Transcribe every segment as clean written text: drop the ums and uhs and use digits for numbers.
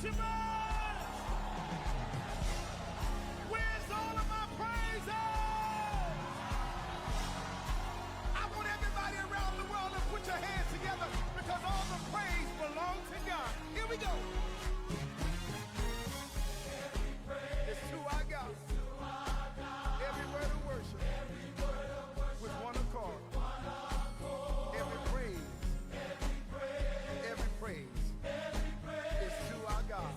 worshipers? Where's all of my praises? I want everybody around the world to put your hands together because all the praise belongs to God. Here we go. It's to our God. Every word of worship with one accord. Every praise is to our God.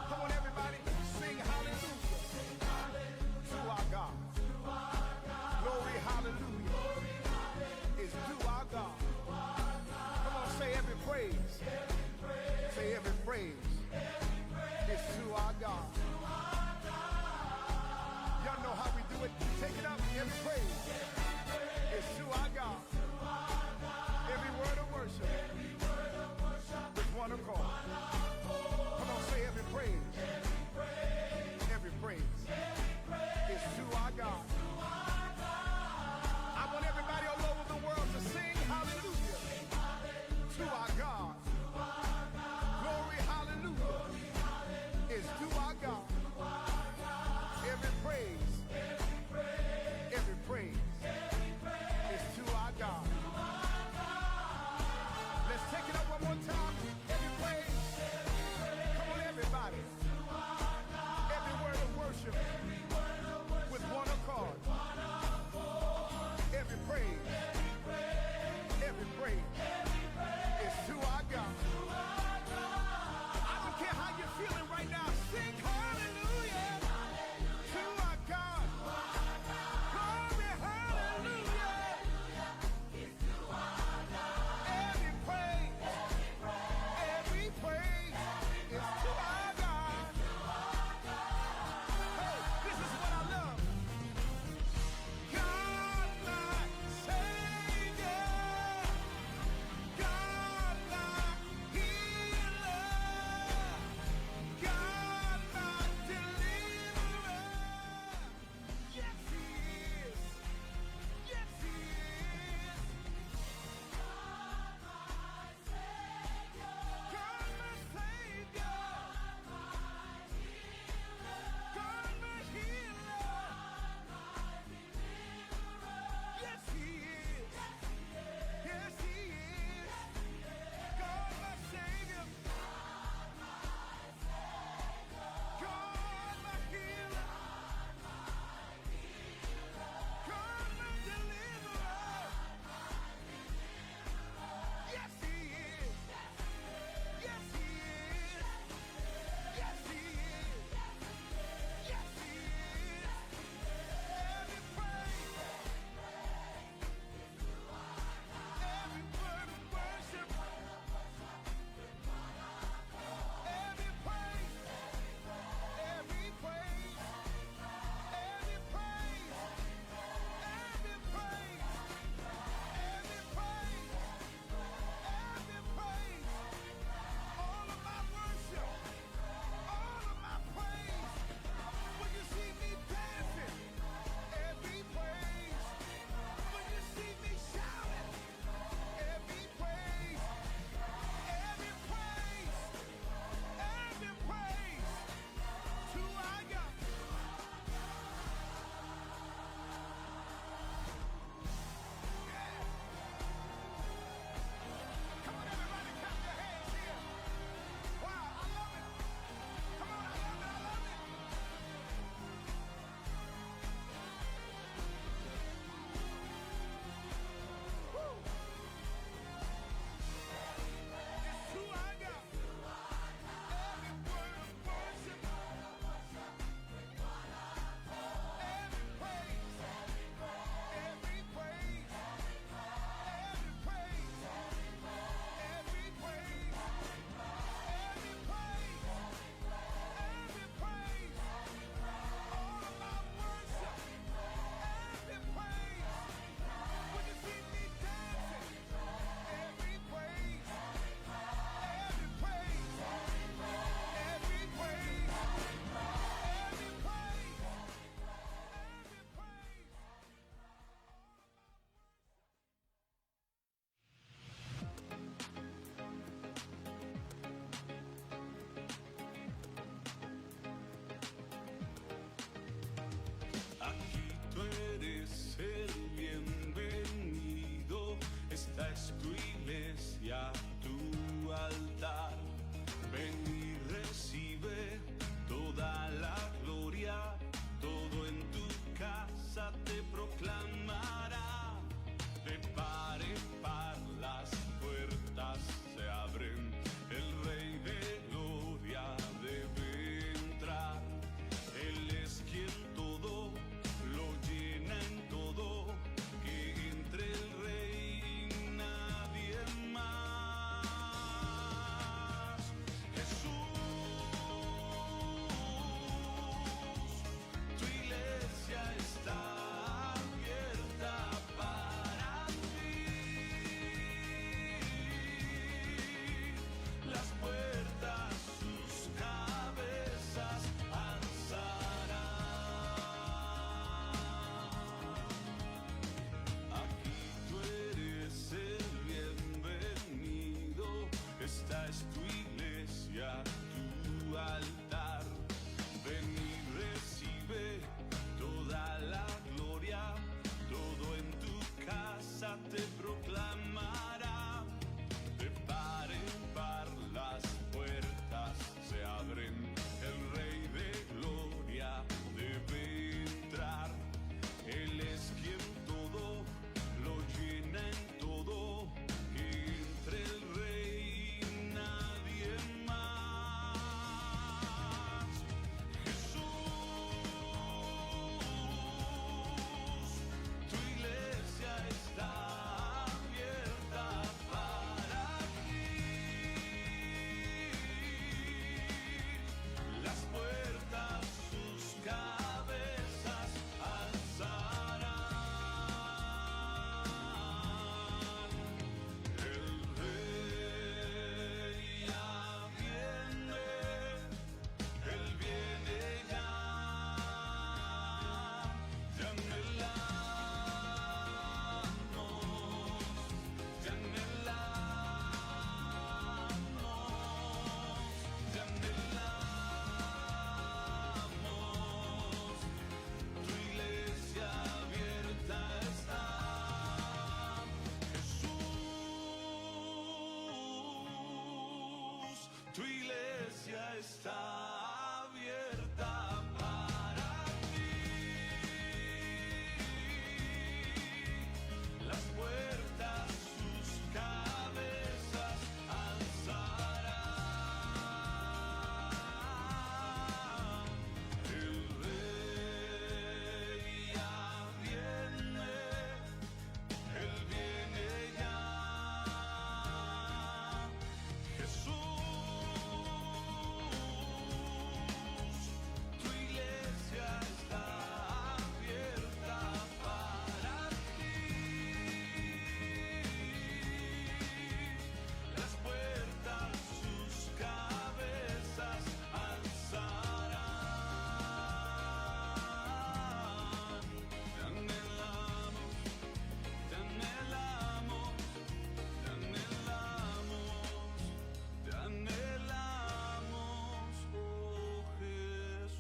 Come on, everybody, sing hallelujah to our God. Glory, hallelujah is to our God. Come on, say every praise. Say every praise is to our God. Y'all know how we do it. Take it up. Every praise is to our God. Every word of worship with one accord. Come on, say every praise. Every praise is to our God. I want everybody all over the world to sing hallelujah to our God. Glory, hallelujah is to our God. Every praise is to our God. Let's take it up one more time. Every praise. Come on, everybody. Every word of worship with one accord. Every praise is to our God. I don't care how you're feeling right now. Sing hallelujah to our God. Glory, hallelujah. Every praise is to our God. Hey, this is what I love. God, my Savior, eres el bienvenido. Esta es tu iglesia, tu altar. Ven y recibe toda la gloria. Todo en tu casa te proclamará. De par en par las puertas se abren. El Rey de Gloria debe entrar. Él es quien todo lo llena en todo. Que entre el Rey y nadie más. Jesús, tu iglesia está abierta para ti. Las puertas sus cabezas alzarán. Aquí tú eres el bienvenido. Esta es tu iglesia, tu altar. Ven y recibe toda la gloria. Todo en tu casa te proclamará. De par en par las puertas se abren. El Rey de Gloria debe entrar. Él es quien todo lo llena en todo. Que entre el Rey y nadie más. Jesús, tu iglesia está abierta para ti. Las puertas sus cabezas alzarán. El Rey ya viene, Él viene ya. Te anhelamos, te anhelamos, te anhelamos. Tu iglesia abierta está. Jesús, tu iglesia está abierta para ti. Las puertas sus cabezas alzarán. El Rey ya viene, Él viene ya. Jesús, tu iglesia está abierta para ti. Las puertas sus cabezas alzarán. Te anhelamos, te anhelamos, te anhelamos, te anhelamos, oh Jesús.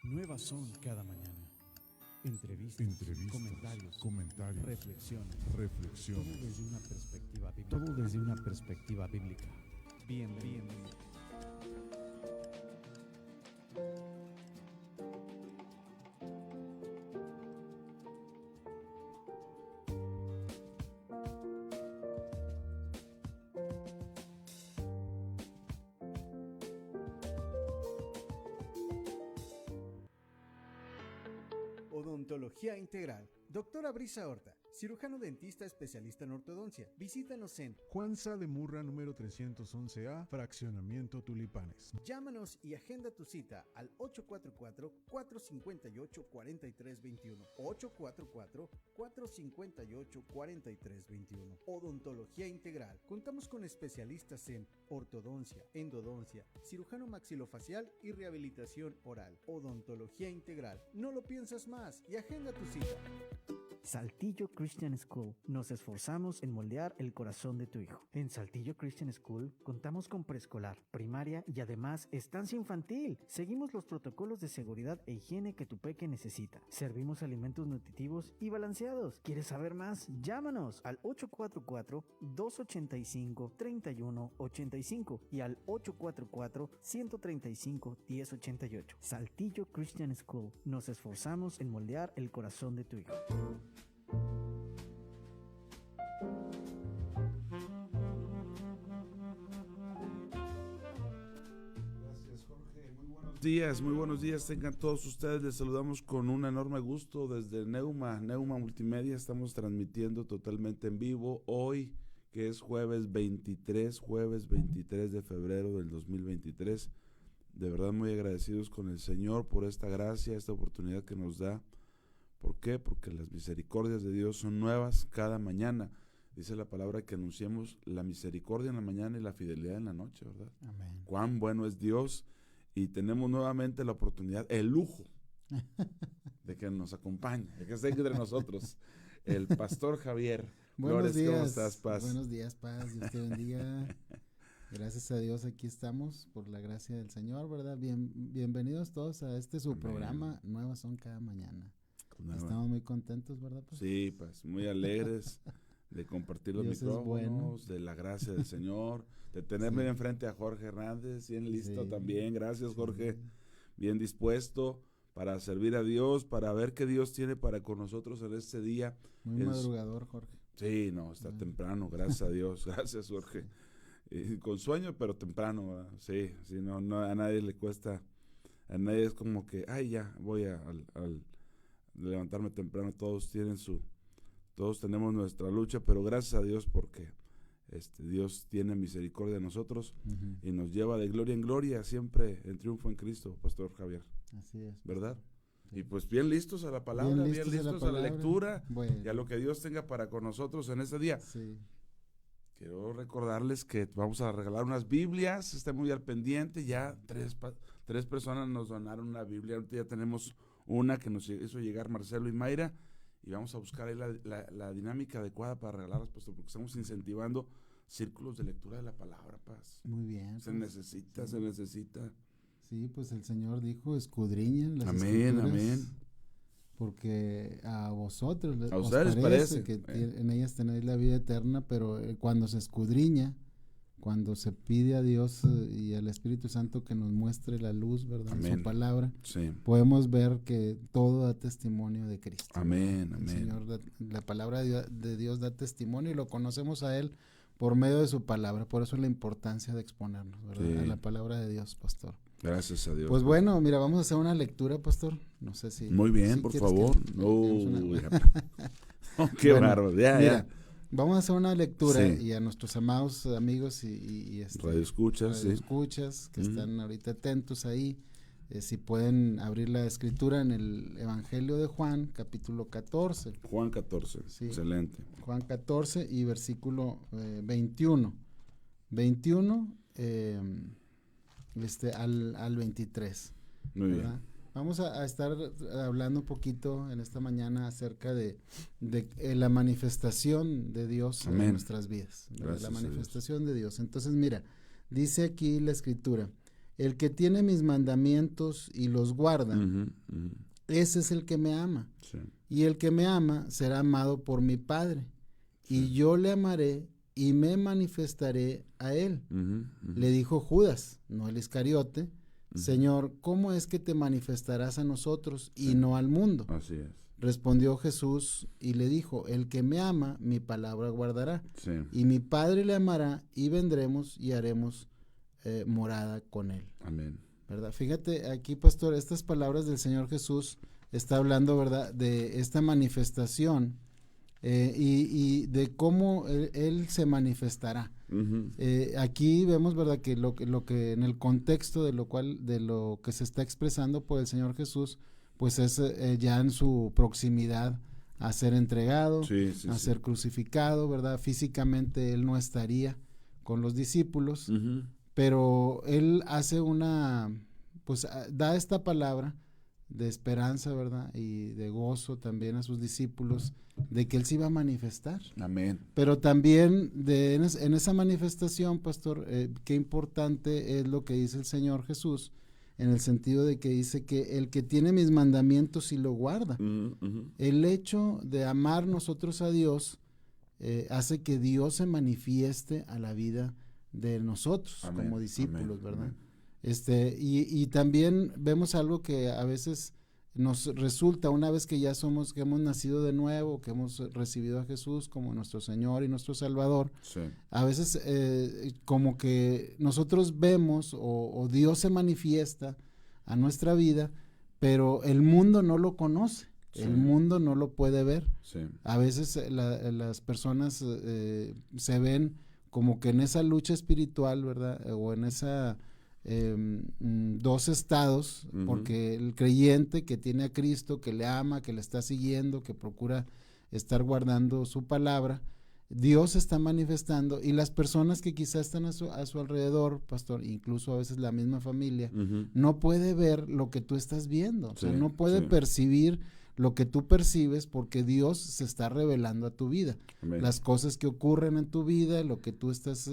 Nuevas son cada mañana. Entrevistas, comentarios, reflexiones. Todo desde una perspectiva bíblica. Bienvenido. Odontología Integral. Doctora Brisa Horta, cirujano dentista especialista en ortodoncia. Visítanos en Juan Sá de Murra, número 311A, Fraccionamiento Tulipanes. Llámanos y agenda tu cita al 844-458-4321. 844-458-4321. Odontología Integral. Contamos con especialistas en ortodoncia, endodoncia, cirujano maxilofacial y rehabilitación oral. Odontología Integral. No lo piensas más y agenda tu cita. Saltillo Christian School. Nos esforzamos en moldear el corazón de tu hijo. En Saltillo Christian School contamos con preescolar, primaria y además estancia infantil. Seguimos los protocolos de seguridad e higiene que tu peque necesita. Servimos alimentos nutritivos y balanceados. ¿Quieres saber más? Llámanos al 844-285-3185 y al 844-135-1088. Saltillo Christian School. Nos esforzamos en moldear el corazón de tu hijo. Gracias, Jorge. Muy buenos días tengan todos ustedes. Les saludamos con un enorme gusto desde Neuma Multimedia. Estamos transmitiendo totalmente en vivo hoy, que es jueves 23 de febrero del 2023. De verdad muy agradecidos con el Señor por esta gracia, esta oportunidad que nos da. ¿Por qué? Porque las misericordias de Dios son nuevas cada mañana. Dice la palabra que anunciemos la misericordia en la mañana y la fidelidad en la noche, ¿verdad? Amén. Cuán bueno es Dios, y tenemos nuevamente la oportunidad, el lujo de que nos acompañe, de que esté entre nosotros el pastor Javier. Buenos Flores, días. ¿cómo estás, Paz? Buenos días, Paz. Dios te bendiga. Gracias a Dios aquí estamos por la gracia del Señor, ¿verdad? Bienvenidos todos a su Amén. programa. Nuevas son cada mañana. Nueva. Estamos muy contentos, ¿verdad? Pues? Sí, pues muy alegres de compartir los Dios es micrófonos, bueno. de la gracia del Señor, de tenerme Sí. enfrente a Jorge Hernández, bien listo Sí. también. Gracias, Sí. Jorge. Bien dispuesto para servir a Dios, para ver qué Dios tiene para con nosotros en este día. Muy madrugador, Jorge. Sí, no, está temprano, gracias a Dios. Gracias, Jorge. Con sueño, pero temprano, ¿verdad? Sí, no, a nadie le cuesta, a nadie es como que, ay, ya, voy al levantarme temprano. Todos tenemos nuestra lucha, pero gracias a Dios porque Dios tiene misericordia de nosotros y nos lleva de gloria en gloria, siempre en triunfo en Cristo, Pastor Javier. Así es. ¿Verdad? Sí. Y pues bien listos a la palabra, bien listos a la lectura Bueno, y a lo que Dios tenga para con nosotros en este día. sí. Quiero recordarles que vamos a regalar unas Biblias, estén muy al pendiente. Ya tres personas nos donaron una Biblia, ahorita ya tenemos una que nos hizo llegar Marcelo y Mayra, y vamos a buscar ahí la dinámica adecuada para regalarlas, pastor, porque estamos incentivando círculos de lectura de la palabra, Paz. Muy bien. Se pues. necesita. Sí, pues el Señor dijo, escudriñen las Amén, escrituras, amén. porque a vosotros A os ustedes parece parece. que en ellas tenéis la vida eterna, pero cuando se escudriña, cuando se pide a Dios y al Espíritu Santo que nos muestre la luz, ¿verdad? En Amén. su palabra, Sí. podemos ver que todo da testimonio de Cristo. Amén, El amén. Señor la palabra de Dios da testimonio y lo conocemos a Él por medio de su palabra. Por eso la importancia de exponernos, ¿verdad? Sí. A la palabra de Dios, pastor. Gracias a Dios. Pues bueno, mira, vamos a hacer una lectura, pastor. No sé si... Muy bien, si por quieres favor. que leamos una- Qué Bueno, bárbaro. Ya. Mira, vamos a hacer una lectura Sí. y a nuestros amados amigos y Radio escuchas, sí. escuchas que Ujú. están ahorita atentos ahí, si pueden abrir la escritura en el Evangelio de Juan, capítulo 14. Juan 14. Sí. Excelente. Juan 14 y versículo 21. 21 al 23. Muy ¿verdad? bien. Vamos a estar hablando un poquito en esta mañana acerca de la manifestación de Dios Amén. en nuestras vidas. ¿verdad? Gracias La a Dios. manifestación de Dios. Entonces, mira, dice aquí la escritura, el que tiene mis mandamientos y los guarda, Ujú, ujú. ese es el que me ama. Sí. Y el que me ama será amado por mi Padre. Y yo le amaré y me manifestaré a él. Ujú, ujú. Le dijo Judas, no el Iscariote, Ujú. Señor, ¿cómo es que te manifestarás a nosotros y Sí. no al mundo? Así es. Respondió Jesús y le dijo, el que me ama, mi palabra guardará. Sí. Y mi Padre le amará y vendremos y haremos morada con él. Amén. ¿Verdad? Fíjate aquí, pastor, estas palabras del Señor Jesús está hablando, ¿verdad?, de esta manifestación y de cómo él se manifestará. Ujú. Aquí vemos, ¿verdad?, que lo que en el contexto de lo que se está expresando por el Señor Jesús, pues es ya en su proximidad a ser entregado, Sí, sí, a sí. ser crucificado, ¿verdad? Físicamente él no estaría con los discípulos, Ujú. pero él hace pues da esta palabra de esperanza, ¿verdad? Y de gozo también a sus discípulos de que Él se iba a manifestar. Amén. Pero también en esa manifestación, pastor, qué importante es lo que dice el Señor Jesús, en el sentido de que dice que el que tiene mis mandamientos y lo guarda. El hecho de amar nosotros a Dios hace que Dios se manifieste a la vida de nosotros. Amén. Como discípulos, amén, ¿verdad? Amén. Y también vemos algo que a veces nos resulta, una vez que ya que hemos nacido de nuevo, que hemos recibido a Jesús como nuestro Señor y nuestro Salvador, sí, a veces como que nosotros vemos o Dios se manifiesta a nuestra vida, pero el mundo no lo conoce, sí, el mundo no lo puede ver. Sí. A veces las personas se ven como que en esa lucha espiritual, ¿verdad? O en esa dos estados, porque el creyente que tiene a Cristo, que le ama, que le está siguiendo, que procura estar guardando su palabra, Dios está manifestando, y las personas que quizás están a su alrededor, pastor, incluso a veces la misma familia, no puede ver lo que tú estás viendo, o sea, no puede percibir lo que tú percibes, porque Dios se está revelando a tu vida. Amén. Las cosas que ocurren en tu vida, lo que tú estás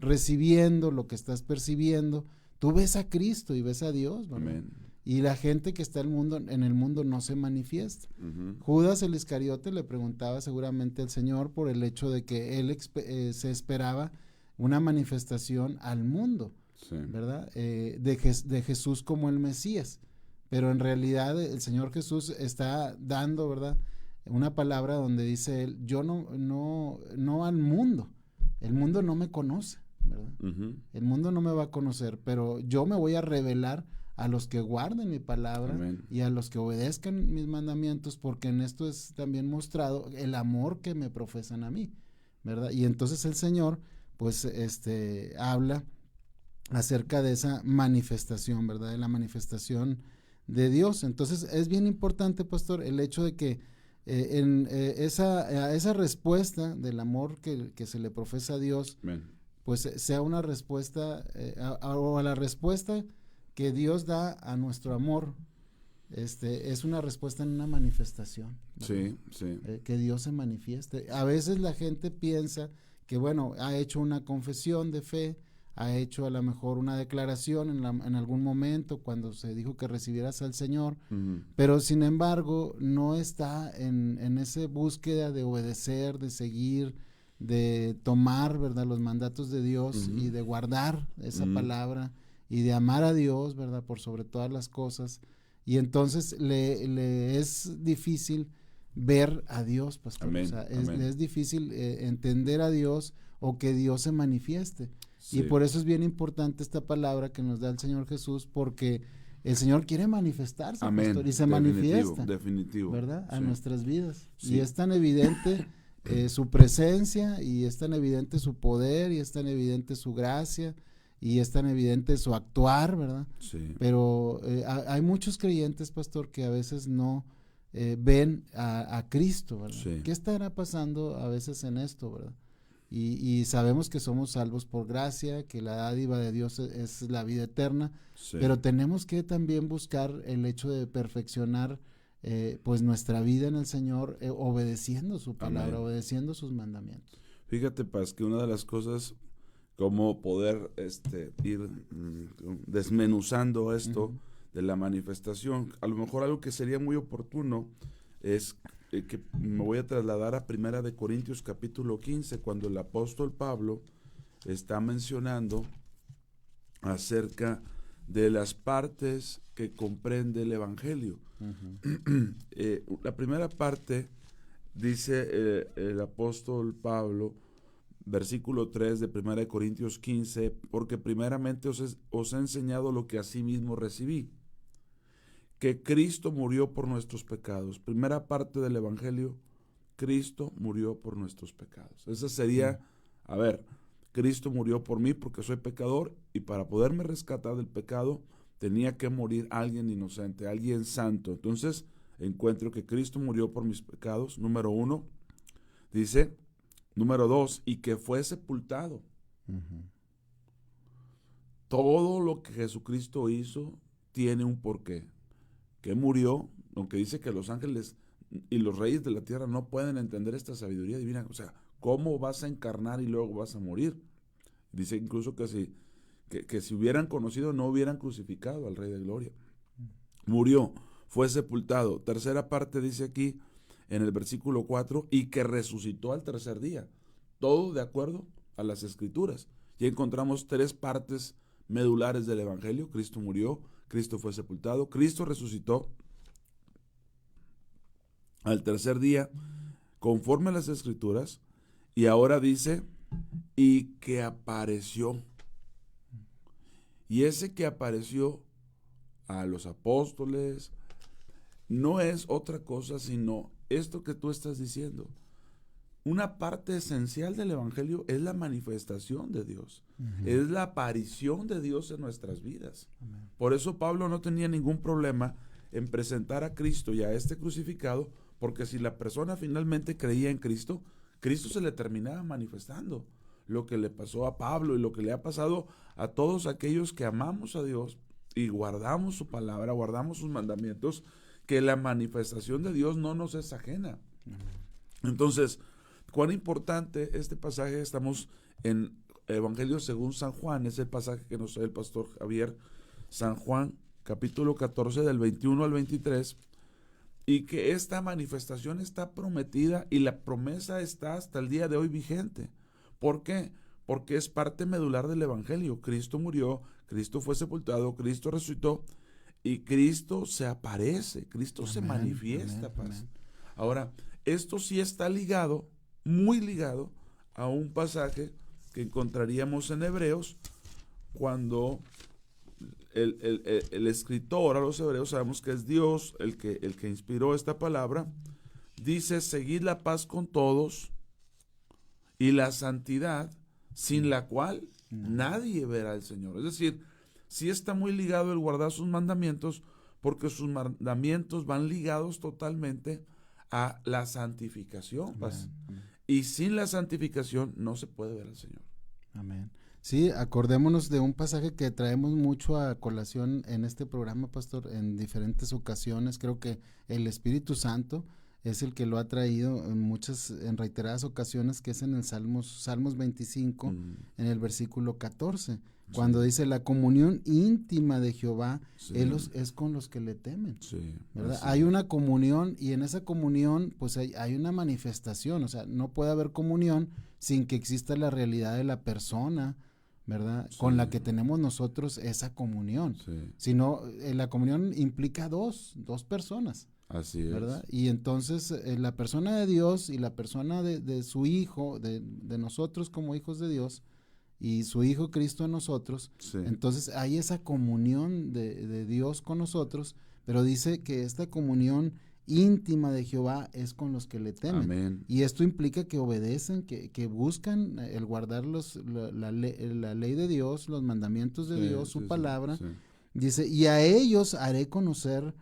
recibiendo, lo que estás percibiendo, tú ves a Cristo y ves a Dios, ¿verdad? Amén. Y la gente que está en el mundo no se manifiesta. Judas el Iscariote le preguntaba seguramente al Señor por el hecho de que él se esperaba una manifestación al mundo, sí, ¿verdad? De Jesús como el Mesías, pero en realidad el Señor Jesús está dando, ¿verdad?, una palabra donde dice él: yo no al mundo, el mundo no me conoce, ¿verdad? El mundo no me va a conocer, pero yo me voy a revelar a los que guarden mi palabra. Amén. Y a los que obedezcan mis mandamientos, porque en esto es también mostrado el amor que me profesan a mí, ¿verdad? Y entonces el Señor pues habla acerca de esa manifestación, ¿verdad? De la manifestación de Dios. Entonces es bien importante, pastor, el hecho de que esa respuesta del amor que se le profesa a Dios, amén, pues sea una respuesta o a la respuesta que Dios da a nuestro amor, es una respuesta en una manifestación, ¿verdad? Sí, sí. Que Dios se manifieste. A veces la gente piensa que, bueno, ha hecho una confesión de fe, ha hecho a lo mejor una declaración en algún momento cuando se dijo que recibieras al Señor, pero sin embargo no está en esa búsqueda de obedecer, de seguir, de tomar, ¿verdad?, los mandatos de Dios y de guardar esa palabra y de amar a Dios, ¿verdad?, por sobre todas las cosas. Y entonces le es difícil ver a Dios, pastor. Amén, o sea, es difícil entender a Dios o que Dios se manifieste. Sí. Y por eso es bien importante esta palabra que nos da el Señor Jesús, porque el Señor quiere manifestarse, amén, pastor, y se manifiesta, definitivo, ¿verdad?, a nuestras vidas. Sí. Y es tan evidente su presencia, y es tan evidente su poder, y es tan evidente su gracia, y es tan evidente su actuar, ¿verdad? Sí. Pero hay muchos creyentes, pastor, que a veces no ven a Cristo, ¿verdad? Sí. ¿Qué estará pasando a veces en esto, verdad? Y sabemos que somos salvos por gracia, que la dádiva de Dios es la vida eterna, sí, pero tenemos que también buscar el hecho de perfeccionar pues nuestra vida en el Señor, obedeciendo su palabra, amén, obedeciendo sus mandamientos. Fíjate, Paz, que una de las cosas, como poder ir desmenuzando esto de la manifestación, a lo mejor algo que sería muy oportuno es que me voy a trasladar a 1 Corintios capítulo 15, cuando el apóstol Pablo está mencionando acerca de las partes que comprende el Evangelio. La primera parte dice el apóstol Pablo, versículo 3 de 1 Corintios 15, porque primeramente os he enseñado lo que asimismo recibí, que Cristo murió por nuestros pecados. Primera parte del Evangelio: Cristo murió por nuestros pecados. Esa sería, a ver, Cristo murió por mí porque soy pecador, y para poderme rescatar del pecado tenía que morir alguien inocente, alguien santo. Entonces encuentro que Cristo murió por mis pecados, número 1. Dice, número 2, y que fue sepultado. Todo lo que Jesucristo hizo tiene un porqué. que murió, aunque dice que los ángeles y los reyes de la tierra no pueden entender esta sabiduría divina. O sea, ¿cómo vas a encarnar y luego vas a morir? Dice incluso que si hubieran conocido, no hubieran crucificado al Rey de Gloria. Murió, fue sepultado. Tercera parte dice aquí, en el versículo 4, y que resucitó al tercer día. Todo de acuerdo a las Escrituras. Y encontramos tres partes medulares del Evangelio. Cristo murió, Cristo fue sepultado, Cristo resucitó al tercer día, conforme a las Escrituras, y ahora dice, y que apareció. Y ese que apareció a los apóstoles no es otra cosa sino esto que tú estás diciendo. Una parte esencial del Evangelio es la manifestación de Dios, es la aparición de Dios en nuestras vidas. Por eso Pablo no tenía ningún problema en presentar a Cristo y a este crucificado, porque si la persona finalmente creía en Cristo, Cristo se le terminaba manifestando. Lo que le pasó a Pablo y lo que le ha pasado a todos aquellos que amamos a Dios y guardamos su palabra, guardamos sus mandamientos, que la manifestación de Dios no nos es ajena. Entonces, cuán importante este pasaje. Estamos en Evangelio según San Juan, es el pasaje que nos trae el pastor Javier. San Juan, capítulo 14, del 21 al 23, y que esta manifestación está prometida y la promesa está hasta el día de hoy vigente. ¿Por qué? Porque es parte medular del Evangelio. Cristo murió, Cristo fue sepultado, Cristo resucitó y Cristo se aparece, Cristo se manifiesta. Ahora, esto sí está ligado, muy ligado, a un pasaje que encontraríamos en Hebreos, cuando el escritor a los hebreos, sabemos que es Dios el que inspiró esta palabra, dice: seguid la paz con todos y la santidad, sin la cual nadie verá al Señor. Es decir, sí está muy ligado el guardar sus mandamientos, porque sus mandamientos van ligados totalmente a la santificación. Y sin la santificación no se puede ver al Señor. Amén. Sí, acordémonos de un pasaje que traemos mucho a colación en este programa, pastor, en diferentes ocasiones. Creo que el Espíritu Santo es el que lo ha traído en reiteradas ocasiones, que es en el Salmos 25, en el versículo 14, cuando dice: la comunión íntima de Jehová es con los que le temen. ¿Verdad? Hay una comunión, y en esa comunión pues hay una manifestación. O sea, no puede haber comunión sin que exista la realidad de la persona, ¿verdad? Con la que tenemos nosotros esa comunión. Sino, la comunión implica dos personas. Así es. ¿Verdad? Y entonces la persona de Dios y la persona de su Hijo, de nosotros como hijos de Dios, y su Hijo Cristo en nosotros, entonces hay esa comunión de Dios con nosotros, pero dice que esta comunión íntima de Jehová es con los que le temen. Amén. Y esto implica que obedecen, que buscan el guardar la ley de Dios, los mandamientos de Dios, su palabra. Dice: y a ellos hará conocer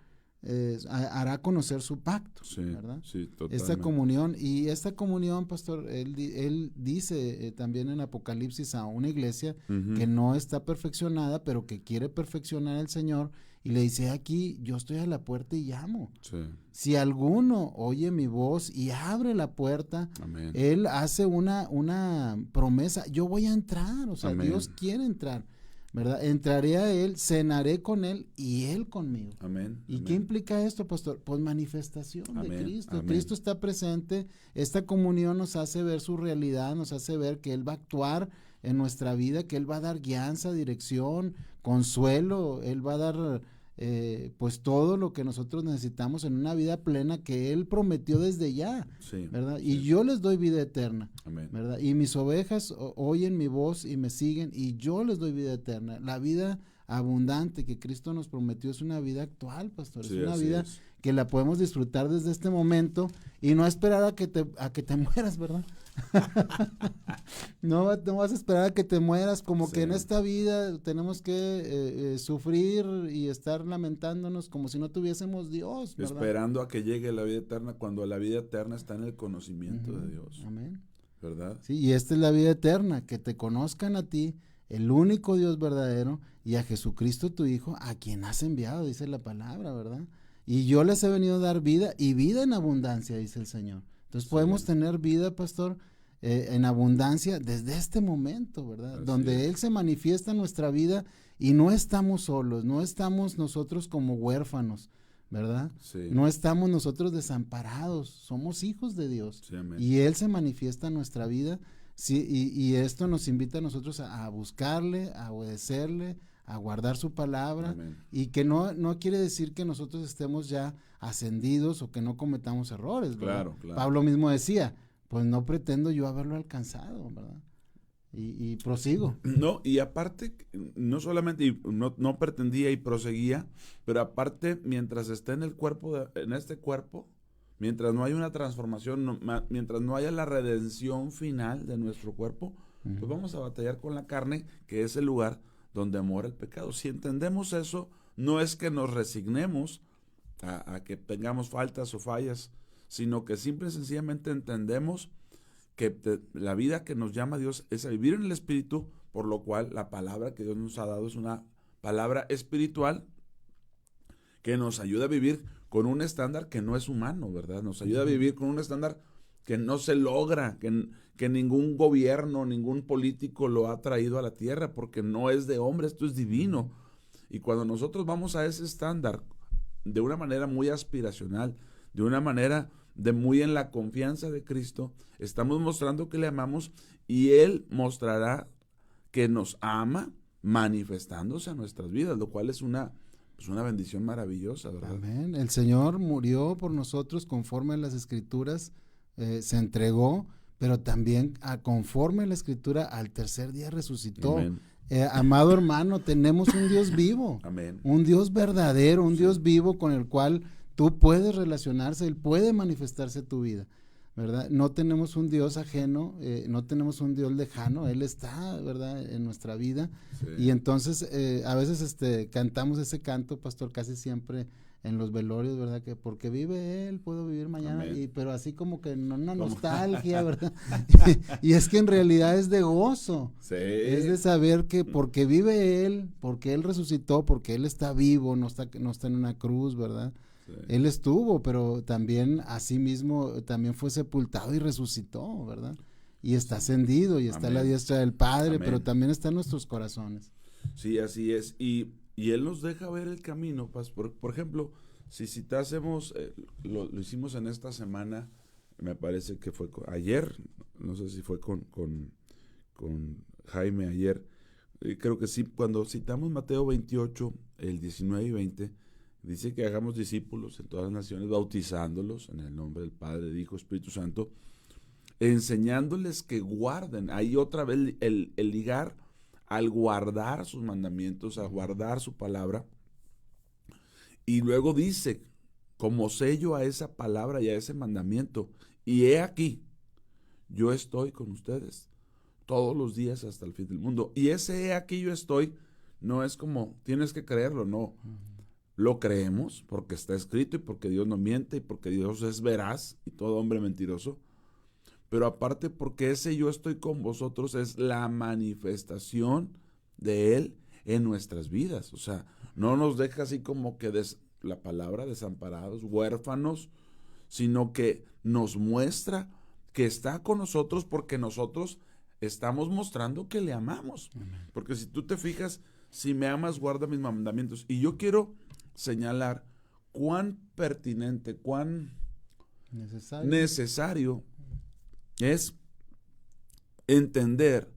su pacto, ¿verdad? Esta comunión. Y esta comunión, pastor, él dice también en Apocalipsis a una iglesia que no está perfeccionada, pero que quiere perfeccionar el Señor, y le dice: aquí yo estoy a la puerta y llamo. Si alguno oye mi voz y abre la puerta, él hace una promesa: yo voy a entrar. O sea, Dios quiere entrar, ¿verdad? Entraré a él, cenaré con él y él conmigo. ¿Y qué implica esto, pastor? Pues manifestación de Cristo. Cristo está presente. Esta comunión nos hace ver su realidad, nos hace ver que él va a actuar en nuestra vida, que él va a dar guianza, dirección, consuelo. Él va a dar pues todo lo que nosotros necesitamos en una vida plena que él prometió desde ya, ¿verdad? Y yo les doy vida eterna, ¿verdad? Y mis ovejas oyen mi voz y me siguen, y yo les doy vida eterna. La vida abundante que Cristo nos prometió es una vida actual, pastor. Es una vida que la podemos disfrutar desde este momento, y no esperar a que te mueras, ¿verdad? No vas a esperar a que te mueras, como que en esta vida tenemos que sufrir y estar lamentándonos como si no tuviésemos Dios, ¿verdad? Esperando a que llegue la vida eterna, cuando la vida eterna está en el conocimiento de Dios. Amén. ¿Verdad? Sí, y esta es la vida eterna, que te conozcan a ti, el único Dios verdadero, y a Jesucristo tu Hijo, a quien has enviado, dice la palabra, ¿verdad? Y yo les he venido a dar vida y vida en abundancia, dice el Señor. Entonces podemos tener vida, pastor, en abundancia desde este momento, ¿verdad? Así Donde es. Él se manifiesta en nuestra vida y no estamos solos, no estamos nosotros como huérfanos, ¿verdad? Sí. No estamos nosotros desamparados, somos hijos de Dios. Sí, amén. Y Él se manifiesta en nuestra vida, sí, y esto nos invita a nosotros a buscarle, a obedecerle, a guardar su palabra, Amén. y que no quiere decir que nosotros estemos ya ascendidos o que no cometamos errores, ¿verdad? Claro, claro. Pablo mismo decía, pues no pretendo yo haberlo alcanzado, ¿verdad? Y prosigo. No, y aparte, no solamente no pretendía y proseguía, pero aparte, mientras esté en el cuerpo, en este cuerpo, mientras no haya una transformación, mientras no haya la redención final de nuestro cuerpo, pues vamos a batallar con la carne, que es el lugar donde mora el pecado. Si entendemos eso, no es que nos resignemos a que tengamos faltas o fallas, sino que simple y sencillamente entendemos que la vida que nos llama Dios es a vivir en el Espíritu, por lo cual la palabra que Dios nos ha dado es una palabra espiritual que nos ayuda a vivir con un estándar que no es humano, ¿verdad? Nos ayuda a vivir con un estándar que no se logra, que ningún gobierno, ningún político lo ha traído a la tierra, porque no es de hombre, esto es divino. Y cuando nosotros vamos a ese estándar de una manera muy aspiracional, de una manera de muy en la confianza de Cristo, estamos mostrando que le amamos y Él mostrará que nos ama manifestándose a nuestras vidas, lo cual es una bendición maravillosa, ¿verdad? Amén. El Señor murió por nosotros conforme a las Escrituras, se entregó, pero también conforme a la Escritura al tercer día resucitó. Amén. Amado hermano, tenemos un Dios vivo, Amén. un Dios verdadero, un Dios vivo con el cual tú puedes relacionarse, Él puede manifestarse en tu vida, ¿verdad? No tenemos un Dios ajeno, no tenemos un Dios lejano, Él está, ¿verdad?, en nuestra vida. Sí. Y entonces a veces cantamos ese canto, pastor, casi siempre en los velorios, ¿verdad? Que porque vive Él, puedo vivir mañana, pero así como que no una nostalgia, ¿verdad? Y es que en realidad es de gozo, Sí. es de saber que porque vive Él, porque Él resucitó, porque Él está vivo, no está en una cruz, ¿verdad? Sí. Él estuvo, pero también así mismo también fue sepultado y resucitó, ¿verdad? Y está ascendido y está a la Amén. diestra del Padre, Amén. pero también está en nuestros corazones. Sí, así es. Y Él nos deja ver el camino. Por ejemplo, si citásemos, lo hicimos en esta semana, me parece que fue ayer, no sé si fue con Jaime ayer, creo que sí, cuando citamos Mateo 28, el 19 y 20, dice que hagamos discípulos en todas las naciones, bautizándolos en el nombre del Padre, del Hijo, Espíritu Santo, enseñándoles que guarden. Ahí otra vez el ligar al guardar sus mandamientos, a guardar su palabra. Y luego dice, como sello a esa palabra y a ese mandamiento, y he aquí, yo estoy con ustedes todos los días hasta el fin del mundo. Y ese he aquí yo estoy, no es como, tienes que creerlo, no. Lo creemos porque está escrito y porque Dios no miente y porque Dios es veraz y todo hombre mentiroso. Pero aparte porque ese yo estoy con vosotros es la manifestación de Él en nuestras vidas. O sea, no nos deja así como que la palabra desamparados, huérfanos, sino que nos muestra que está con nosotros porque nosotros estamos mostrando que le amamos. Porque si tú te fijas, si me amas, guarda mis mandamientos. Y yo quiero señalar cuán pertinente, cuán necesario es entender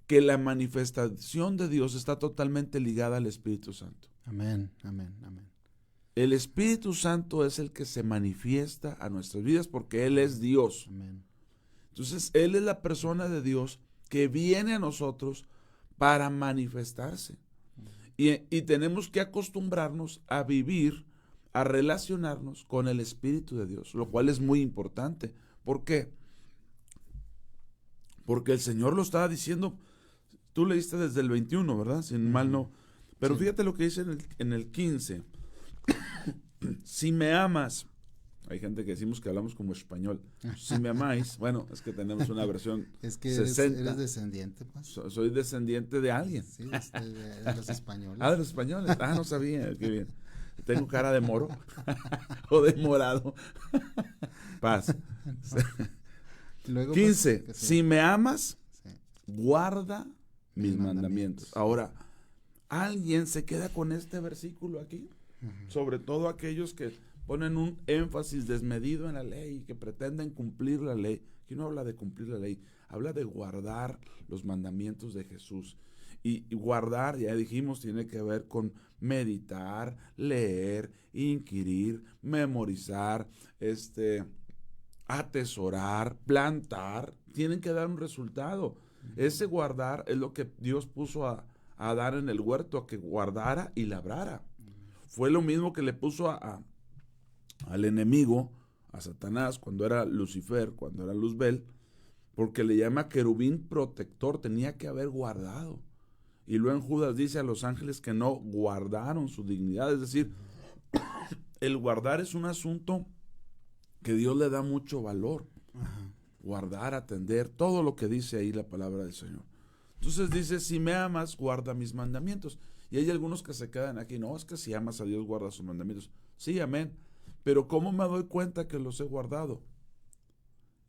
que la manifestación de Dios está totalmente ligada al Espíritu Santo. Amén, amén, amén. El Espíritu Santo es el que se manifiesta a nuestras vidas porque Él es Dios. Amén. Entonces, Él es la persona de Dios que viene a nosotros para manifestarse. Y tenemos que acostumbrarnos a vivir, a relacionarnos con el Espíritu de Dios, lo cual es muy importante. ¿Por qué? Porque el Señor lo estaba diciendo, tú leíste desde el 21, ¿verdad? Sin mal no. Pero Sí. fíjate lo que dice en el 15. Si me amas, hay gente que decimos que hablamos como español. Si me amáis, bueno, es que tenemos una versión Es que 60. eres descendiente, pues. Soy descendiente de alguien. Sí, de los españoles. Ah, de los españoles. Ah, no sabía, qué bien. tengo cara de moro o de morado. Paz. Luego, 15. pues, que sí. Si me amas, Sí. guarda mis Mis mandamientos. mandamientos. Ahora, ¿alguien se queda con este versículo aquí? Sobre todo aquellos que ponen un énfasis desmedido en la ley, que pretenden cumplir la ley. Aquí no habla de cumplir la ley, habla de guardar los mandamientos de Jesús. Y guardar, ya dijimos, tiene que ver con meditar, leer, inquirir, memorizar, atesorar, plantar. Tienen que dar un resultado. Ese guardar es lo que Dios puso a dar en el huerto, a que guardara y labrara. Fue lo mismo que le puso al enemigo, a Satanás, cuando era Lucifer, cuando era Luzbel, porque le llama querubín protector, tenía que haber guardado. Y luego en Judas dice a los ángeles que no guardaron su dignidad, es decir, el guardar es un asunto que Dios le da mucho valor. Guardar, atender, todo lo que dice ahí la palabra del Señor. Entonces dice, si me amas, guarda mis mandamientos. Y hay algunos que se quedan aquí, no, es que si amas a Dios, guarda sus mandamientos. Sí, amén. Pero ¿cómo me doy cuenta que los he guardado?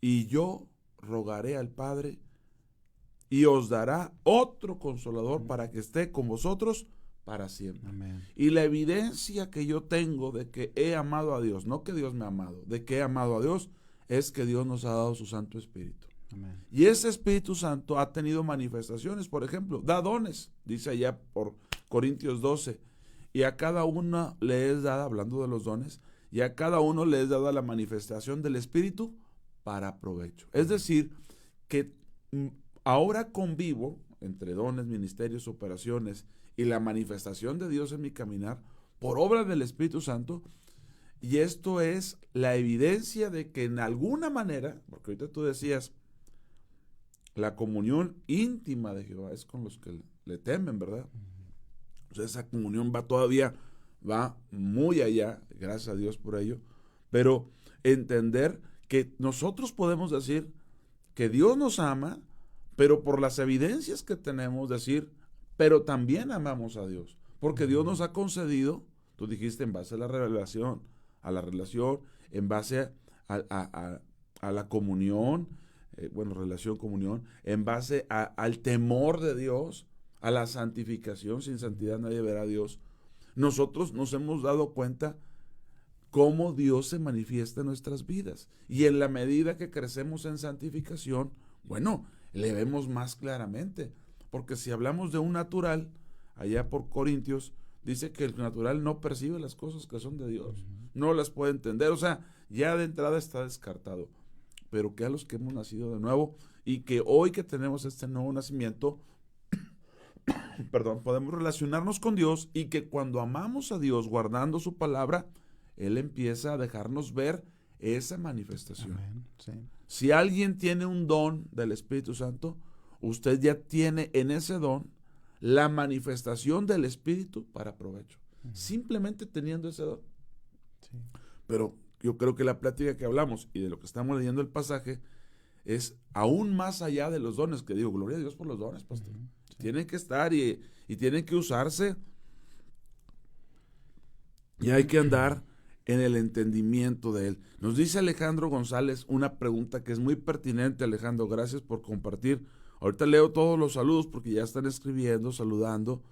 Y yo rogaré al Padre y os dará otro consolador para que esté con vosotros para siempre. Amén. Y la evidencia que yo tengo de que he amado a Dios, no que Dios me ha amado, de que he amado a Dios, es que Dios nos ha dado su Santo Espíritu. Amén. Y ese Espíritu Santo ha tenido manifestaciones, por ejemplo, da dones, dice allá por Corintios 12, y a cada uno le es dada, hablando de los dones, y a cada uno le es dada la manifestación del Espíritu para provecho. Es decir, que ahora convivo entre dones, ministerios, operaciones y la manifestación de Dios en mi caminar por obra del Espíritu Santo, y esto es la evidencia de que en alguna manera, porque ahorita tú decías, la comunión íntima de Jehová es con los que le temen, ¿verdad? O sea, esa comunión va muy allá, gracias a Dios por ello, pero entender que nosotros podemos decir que Dios nos ama, pero por las evidencias que tenemos decir, pero también amamos a Dios, porque Dios nos ha concedido, tú dijiste en base a la relación, en base a la comunión, relación, comunión, en base al temor de Dios, a la santificación. Sin santidad nadie verá a Dios. Nosotros nos hemos dado cuenta cómo Dios se manifiesta en nuestras vidas. Y en la medida que crecemos en santificación, le vemos más claramente. Porque si hablamos de un natural, allá por Corintios, dice que el natural no percibe las cosas que son de Dios. No las puede entender. O sea, ya de entrada está descartado. Pero que a los que hemos nacido de nuevo y que hoy que tenemos este nuevo nacimiento, podemos relacionarnos con Dios, y que cuando amamos a Dios guardando su palabra, Él empieza a dejarnos ver esa manifestación. Amén. Sí. Si alguien tiene un don del Espíritu Santo, usted ya tiene en ese don la manifestación del Espíritu para provecho. Simplemente teniendo ese don. Sí. Pero yo creo que la plática que hablamos y de lo que estamos leyendo el pasaje es aún más allá de los dones, que digo, gloria a Dios por los dones, pastor. Sí. Tienen que estar y tienen que usarse, y hay que andar en el entendimiento de Él. Nos dice Alejandro González una pregunta que es muy pertinente. Alejandro, gracias por compartir. Ahorita leo todos los saludos porque ya están escribiendo, saludando.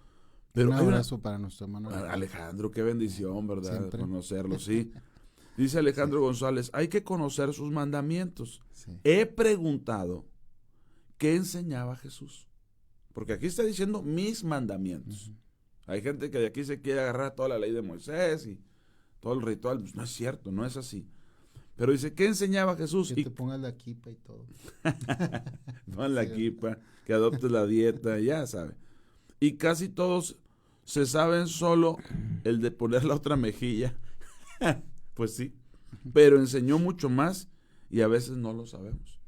Pero un abrazo para nuestro hermano Alejandro, qué bendición, ¿verdad? Siempre. Conocerlo, sí. Dice Alejandro González, hay que conocer sus mandamientos. Sí. He preguntado, ¿qué enseñaba Jesús? Porque aquí está diciendo mis mandamientos. Hay gente que de aquí se quiere agarrar toda la ley de Moisés y todo el ritual. Pues no es cierto, no es así. Pero dice, ¿qué enseñaba Jesús? Que te pongas la kipa y todo. No en la Sí. kipa, que adoptes la dieta, ya sabe. Y casi todos se saben solo el de poner la otra mejilla. Pues sí, pero enseñó mucho más y a veces no lo sabemos.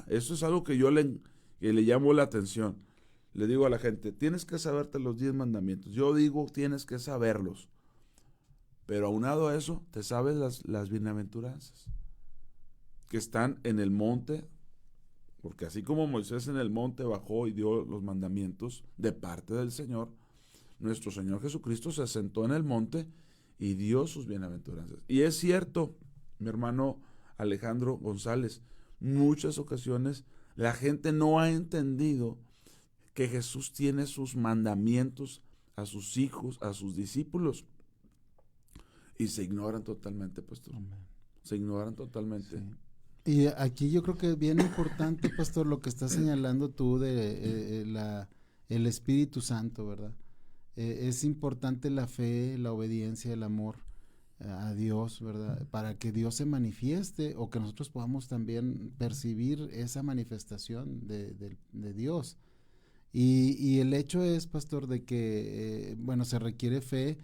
Eso es algo que yo le llamo la atención. Le digo a la gente, tienes que saberte los 10 mandamientos. Yo digo, tienes que saberlos. Pero aunado a eso, te sabes las bienaventuranzas que están en el monte, porque así como Moisés en el monte bajó y dio los mandamientos de parte del Señor, nuestro Señor Jesucristo se sentó en el monte y dio sus bienaventuranzas. Y es cierto, mi hermano Alejandro González, muchas ocasiones la gente no ha entendido que Jesús tiene sus mandamientos a sus hijos, a sus discípulos, y se ignoran totalmente, pastor. Se ignoran totalmente. Sí. Y aquí yo creo que es bien importante, pastor, lo que estás señalando tú de el Espíritu Santo, ¿verdad? Es importante la fe, la obediencia, el amor a Dios, ¿verdad? Para que Dios se manifieste o que nosotros podamos también percibir esa manifestación de Dios. Y el hecho es, pastor, de que, se requiere fe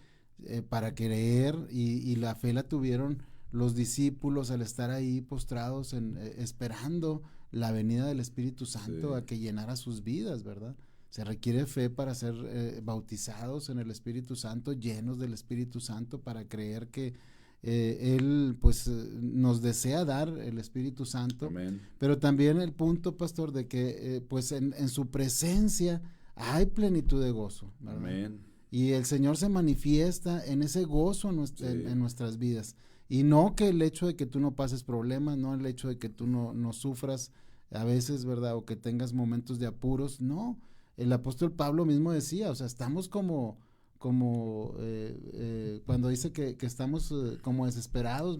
para creer y la fe la tuvieron los discípulos al estar ahí postrados esperando la venida del Espíritu Santo, sí, a que llenara sus vidas, ¿verdad? Se requiere fe para ser bautizados en el Espíritu Santo, llenos del Espíritu Santo, para creer que Él pues nos desea dar el Espíritu Santo. Amén. Pero también el punto, pastor, de que pues en su presencia hay plenitud de gozo, ¿verdad? Amén. Y el Señor se manifiesta en ese gozo en nuestras vidas. Y no que el hecho de que tú no pases problemas, no el hecho de que tú no sufras a veces, ¿verdad? O que tengas momentos de apuros, no. El apóstol Pablo mismo decía, o sea, estamos como cuando dice que estamos como desesperados,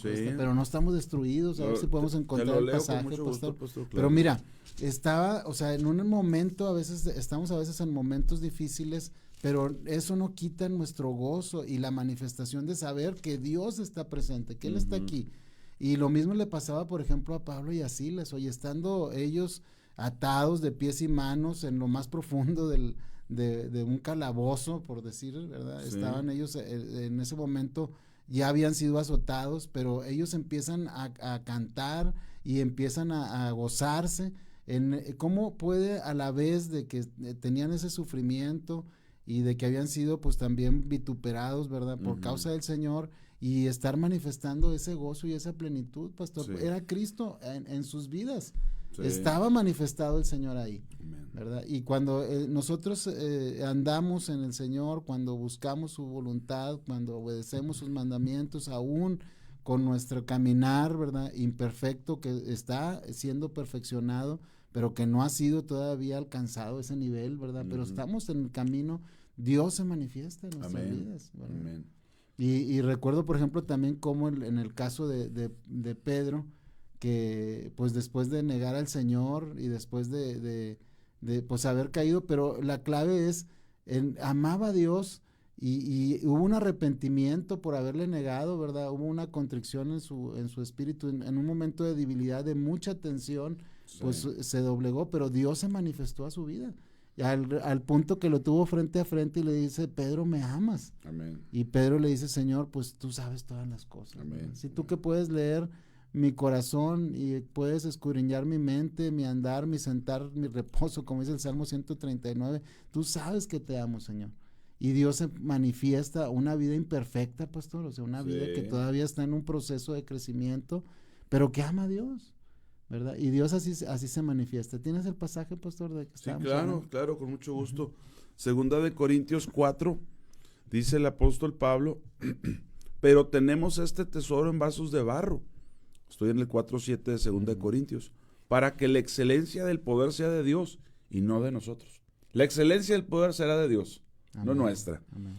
sí, pero no estamos destruidos. A ver si podemos encontrar el pasaje, pastor. Claro. Pero mira, estaba, o sea, en un momento, estamos en momentos difíciles, pero eso no quita nuestro gozo y la manifestación de saber que Dios está presente, que Él está aquí. Y lo mismo le pasaba, por ejemplo, a Pablo y a Silas, estando ellos atados de pies y manos en lo más profundo de un calabozo, por decir, ¿verdad? Sí. Estaban ellos en ese momento, ya habían sido azotados, pero ellos empiezan a cantar y empiezan a gozarse. ¿Cómo puede, a la vez de que tenían ese sufrimiento y de que habían sido pues también vituperados, ¿verdad? Por causa del Señor, y estar manifestando ese gozo y esa plenitud, pastor? Sí. Era Cristo en sus vidas. Sí. Estaba manifestado el Señor ahí, ¿verdad? Y cuando nosotros andamos en el Señor, cuando buscamos su voluntad, cuando obedecemos sus mandamientos, aún con nuestro caminar, ¿verdad? Imperfecto, que está siendo perfeccionado, pero que no ha sido todavía alcanzado ese nivel, ¿verdad? Pero estamos en el camino, Dios se manifiesta en nuestras vidas, ¿verdad? Amén. Y recuerdo, por ejemplo, también cómo en el caso de Pedro, que pues después de negar al Señor y después de pues haber caído, pero la clave es, amaba a Dios y hubo un arrepentimiento por haberle negado, ¿verdad? Hubo una contrición en su espíritu, en un momento de debilidad, de mucha tensión, pues se doblegó, pero Dios se manifestó a su vida. Al punto que lo tuvo frente a frente y le dice, Pedro, ¿me amas? Amén. Y Pedro le dice, Señor, pues tú sabes todas las cosas. Amén. Si tú que puedes leer mi corazón y puedes escudriñar mi mente, mi andar, mi sentar, mi reposo, como dice el Salmo 139, tú sabes que te amo, Señor. Y Dios se manifiesta una vida imperfecta, pastor, o sea, una vida que todavía está en un proceso de crecimiento, pero que ama a Dios, ¿verdad? Y Dios así se manifiesta. ¿Tienes el pasaje, pastor? De que sí, claro, con mucho gusto. Segunda de Corintios 4, dice el apóstol Pablo, pero tenemos este tesoro en vasos de barro. Estoy en el 4:7 de Segunda de Corintios, para que la excelencia del poder sea de Dios y no de nosotros. La excelencia del poder será de Dios, amén, no nuestra. Amén.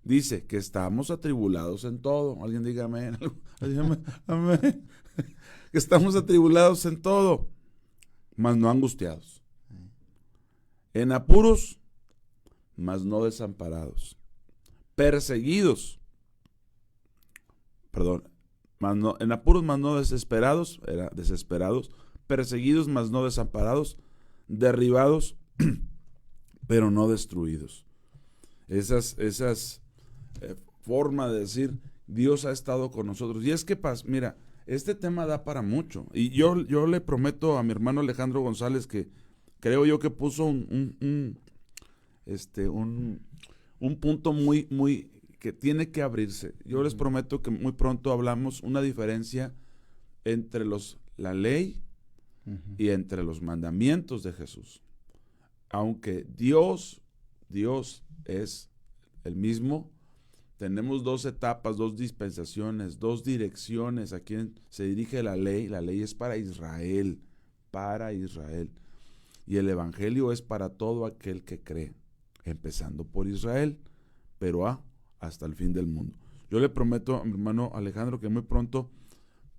Dice que estamos atribulados en todo. Alguien diga amén. Amén. Que estamos atribulados en todo, mas no angustiados. En apuros, mas no desamparados. Perseguidos. En apuros, mas no desesperados. Desesperados. Perseguidos, mas no desamparados. Derribados, pero no destruidos. Esas forma de decir, Dios ha estado con nosotros. Y es que, mira, este tema da para mucho. Y yo le prometo a mi hermano Alejandro González que creo yo que puso un punto muy que tiene que abrirse. Yo les prometo que muy pronto hablamos una diferencia entre la ley y entre los mandamientos de Jesús. Aunque Dios es el mismo, tenemos 2 etapas, 2 dispensaciones, 2 direcciones a quien se dirige la ley. La ley es para Israel, y el evangelio es para todo aquel que cree, empezando por Israel, pero hasta el fin del mundo. Yo le prometo a mi hermano Alejandro que muy pronto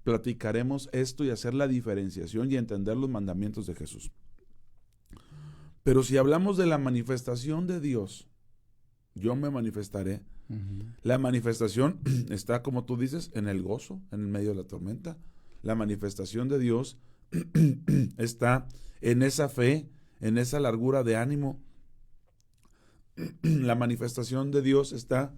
platicaremos esto y hacer la diferenciación y entender los mandamientos de Jesús. Pero si hablamos de la manifestación de Dios, yo me manifestaré. La manifestación está, como tú dices, en el gozo, en el medio de la tormenta. La manifestación de Dios está en esa fe, en esa largura de ánimo. La manifestación de Dios está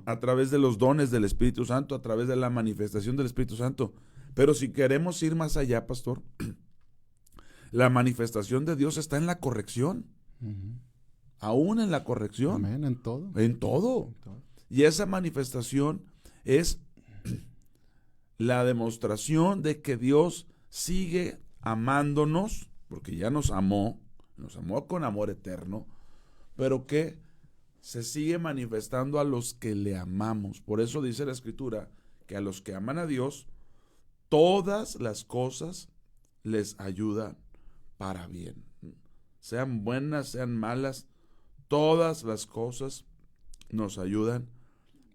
a través de los dones del Espíritu Santo, a través de la manifestación del Espíritu Santo. Pero si queremos ir más allá, pastor, la manifestación de Dios está en la corrección. Aún en la corrección. Amén, en todo. En todo. Y esa manifestación es la demostración de que Dios sigue amándonos, porque ya nos amó con amor eterno, pero que se sigue manifestando a los que le amamos. Por eso dice la Escritura que a los que aman a Dios, todas las cosas les ayudan para bien. Sean buenas, sean malas, todas las cosas nos ayudan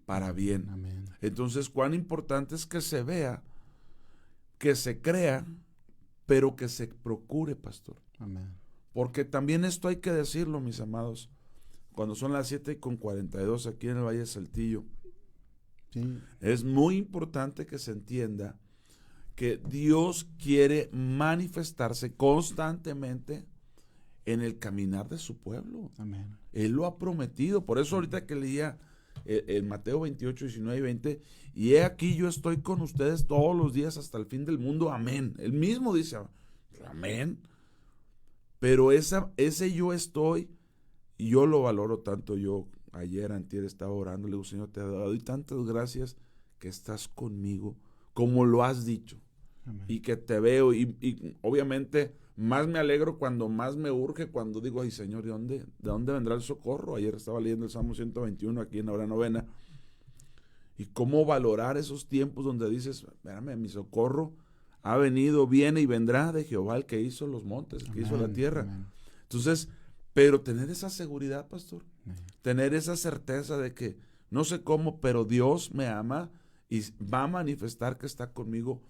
para bien. Amén. Entonces, cuán importante es que se vea, que se crea, pero que se procure, pastor. Amén. Porque también esto hay que decirlo, mis amados. Cuando son las 7:42 aquí en el Valle de Saltillo, Sí. es muy importante que se entienda que Dios quiere manifestarse constantemente en el caminar de su pueblo. Amén. Él lo ha prometido. Por eso ahorita que leía en Mateo 28, 19 y 20, y he aquí yo estoy con ustedes todos los días hasta el fin del mundo. Amén. Él mismo dice, amén. Pero ese yo estoy, y yo lo valoro tanto. Yo ayer, antier, estaba orando, le digo, Señor, te doy tantas gracias que estás conmigo, como lo has dicho. Amén. Y que te veo, y obviamente más me alegro cuando más me urge, cuando digo, ay Señor, ¿de dónde vendrá el socorro? Ayer estaba leyendo el Salmo 121 aquí en la hora novena, y cómo valorar esos tiempos donde dices, espérame, mi socorro ha venido, viene y vendrá de Jehová, el que hizo los montes, el que hizo la tierra. Amén. Entonces, pero tener esa seguridad, pastor, Amén. tener esa certeza de que no sé cómo, pero Dios me ama y va a manifestar que está conmigo,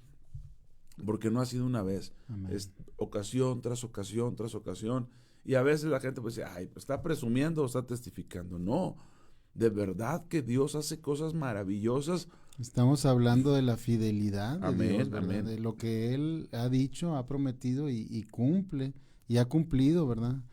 porque no ha sido una vez, Amén. es ocasión tras ocasión tras ocasión, y a veces la gente pues dice, ay, pues está presumiendo o está testificando. No, de verdad que Dios hace cosas maravillosas. Estamos hablando de la fidelidad de Amén, Dios, ¿verdad? amén. De lo que Él ha dicho, ha prometido y cumple, y ha cumplido, ¿verdad?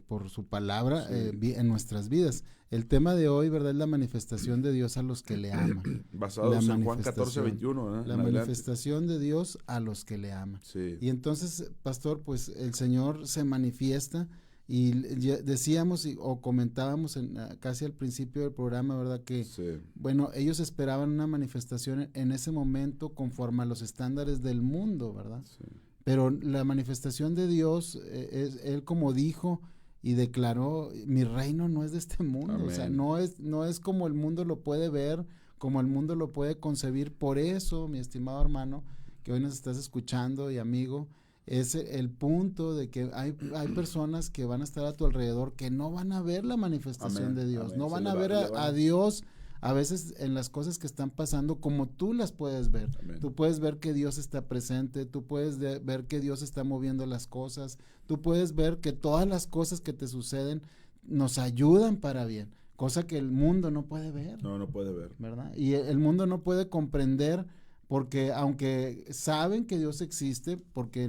Por su palabra Sí. en nuestras vidas. El tema de hoy, ¿verdad? Es la manifestación de Dios a los que le aman. Basados La en Juan manifestación. 14:21, ¿verdad? La En adelante. manifestación de Dios a los que le aman. Sí. Y entonces, pastor, pues el Señor se manifiesta y decíamos o comentábamos casi al principio del programa, ¿verdad? Que, Sí. bueno, ellos esperaban una manifestación en ese momento conforme a los estándares del mundo, ¿verdad? Sí. Pero la manifestación de Dios, Él como dijo y declaró, mi reino no es de este mundo. Amén. O sea, no es como el mundo lo puede ver, como el mundo lo puede concebir. Por eso, mi estimado hermano, que hoy nos estás escuchando y amigo, es el punto de que hay personas que van a estar a tu alrededor que no van a ver la manifestación Amén, de Dios, amén. no Se van le a va- ver le van a a- Dios a veces en las cosas que están pasando como tú las puedes ver. Amén. Tú puedes ver que Dios está presente, tú puedes ver que Dios está moviendo las cosas, tú puedes ver que todas las cosas que te suceden nos ayudan para bien, cosa que el mundo no puede ver, No puede ver. ¿verdad? Y el mundo no puede comprender porque aunque saben que Dios existe, porque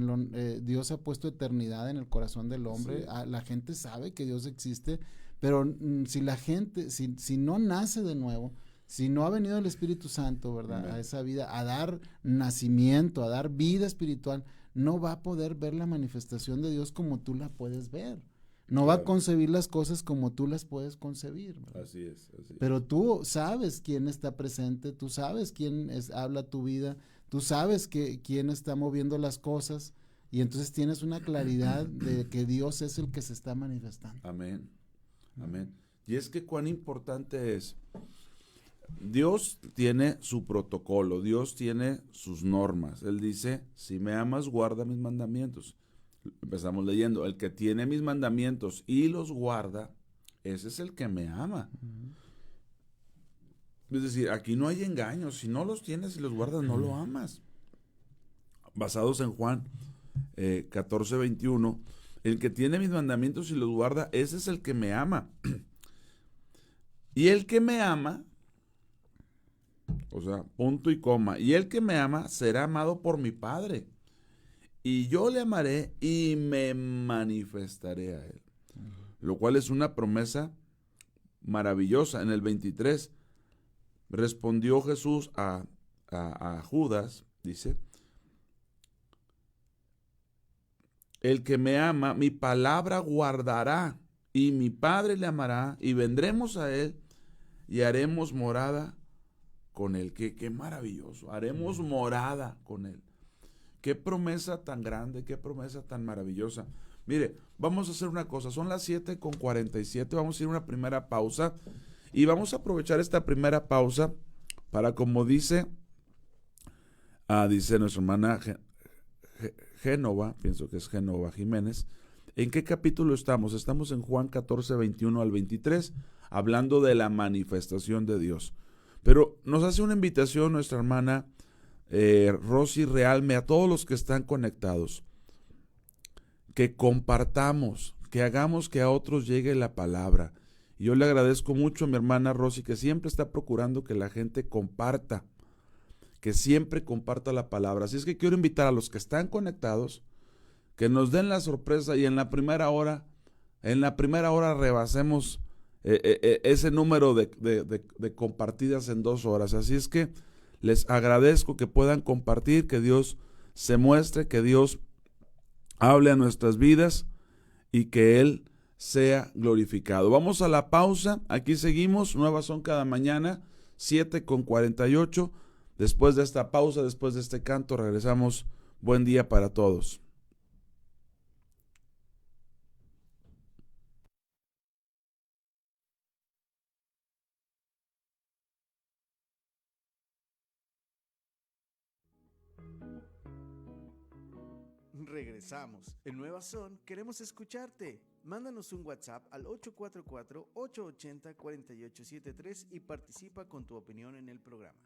Dios ha puesto eternidad en el corazón del hombre, Sí. la gente sabe que Dios existe, pero si la gente, si no nace de nuevo, si no ha venido el Espíritu Santo, ¿verdad? Amén. A esa vida, a dar nacimiento, a dar vida espiritual, no va a poder ver la manifestación de Dios como tú la puedes ver. No va a Claro. concebir las cosas como tú las puedes concebir, ¿verdad? Así es. Pero tú sabes quién está presente, tú sabes quién habla tu vida, tú sabes quién está moviendo las cosas, y entonces tienes una claridad de que Dios es el que se está manifestando. Amén. Amén. Y es que cuán importante es. Dios tiene su protocolo, Dios tiene sus normas. Él dice, si me amas, guarda mis mandamientos. Empezamos leyendo, el que tiene mis mandamientos y los guarda, ese es el que me ama. Es decir, aquí no hay engaños. Si no los tienes y los guardas, no lo amas. Basados en Juan 14:21, el que tiene mis mandamientos y los guarda, ese es el que me ama. Y el que me ama, o sea, punto y coma, y el que me ama será amado por mi Padre. Y yo le amaré y me manifestaré a él. Lo cual es una promesa maravillosa. En el 23, respondió Jesús a Judas, dice, el que me ama, mi palabra guardará, y mi Padre le amará, y vendremos a él, y haremos morada con él. Qué maravilloso, haremos morada con él. Qué promesa tan grande, qué promesa tan maravillosa. Mire, vamos a hacer una cosa, son las 7:47, vamos a ir a una primera pausa, y vamos a aprovechar esta primera pausa para, como dice nuestra hermana Génova, pienso que es Génova Jiménez, ¿en qué capítulo estamos? Estamos en Juan 14:21 al 23, hablando de la manifestación de Dios. Pero nos hace una invitación nuestra hermana Rosy Realme a todos los que están conectados, que compartamos, que hagamos que a otros llegue la palabra. Y yo le agradezco mucho a mi hermana Rosy, que siempre está procurando que la gente comparta, que siempre comparta la palabra. Así es que quiero invitar a los que están conectados, que nos den la sorpresa y en la primera hora rebasemos ese número de compartidas en 2 horas. Así es que les agradezco que puedan compartir, que Dios se muestre, que Dios hable a nuestras vidas y que Él sea glorificado. Vamos a la pausa, aquí seguimos, nuevas son cada mañana, 7:48. Después de esta pausa, después de este canto, regresamos. Buen día para todos. Regresamos. En Nueva Son queremos escucharte. Mándanos un WhatsApp al 844-880-4873 y participa con tu opinión en el programa.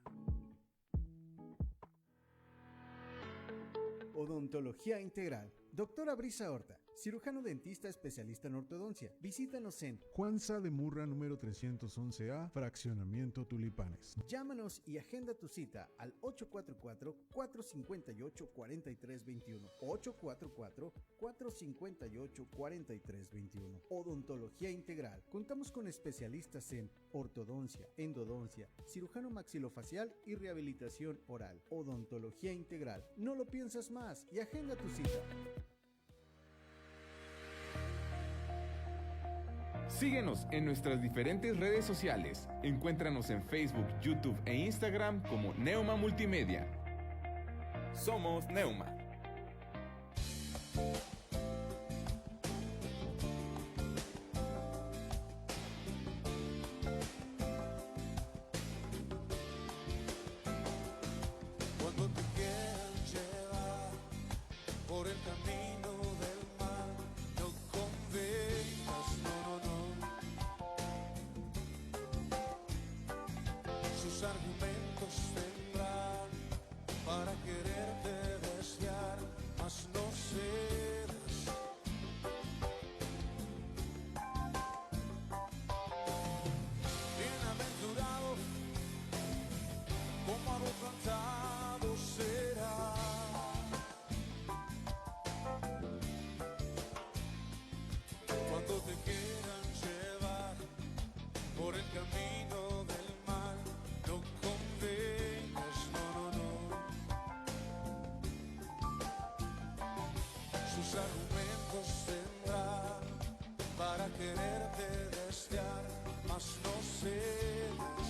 Odontología Integral. Doctora Brisa Horta, cirujano dentista especialista en ortodoncia. Visítanos en Juan Sá de Murra, número 311A, Fraccionamiento Tulipanes. Llámanos y agenda tu cita al 844-458-4321. 844-458-4321. Odontología Integral. Contamos con especialistas en ortodoncia, endodoncia, cirujano maxilofacial y rehabilitación oral. Odontología Integral. No lo piensas más y agenda tu cita. Síguenos en nuestras diferentes redes sociales. Encuéntranos en Facebook, YouTube e Instagram como Neuma Multimedia. Somos Neuma. Cuando te quieran llevar por el camino del mal, no convengas, no. Sus argumentos tendrán para quererte desviar, mas no cedas. Bienaventurado, como hago cantado será. Cuando te quieran llevar por el camino del mal, no convengas, no. Sus argumentos tendrán para quererte desviar, mas no cedas.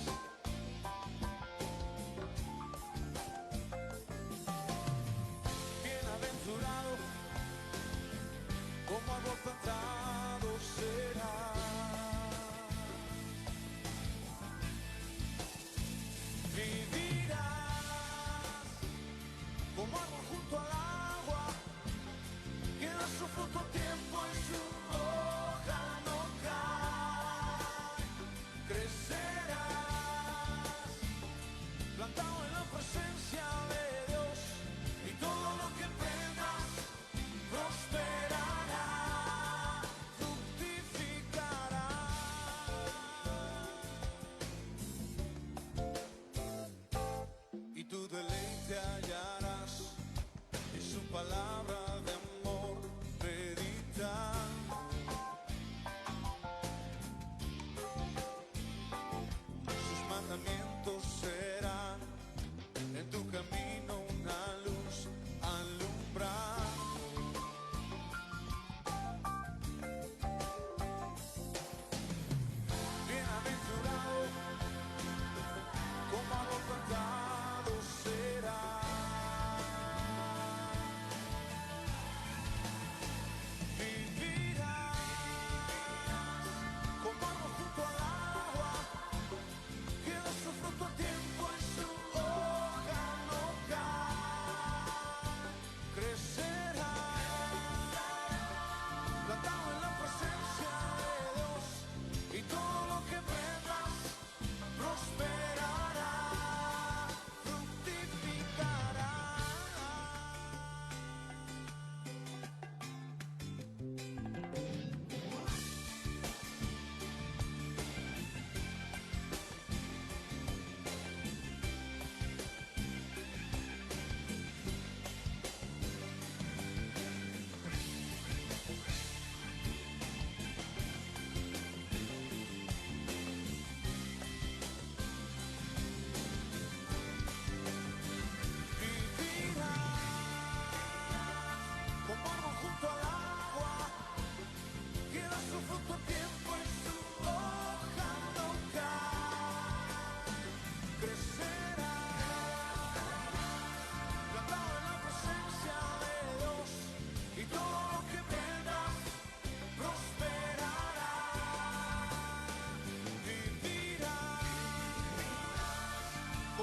Bienaventurado, como hago cantado será.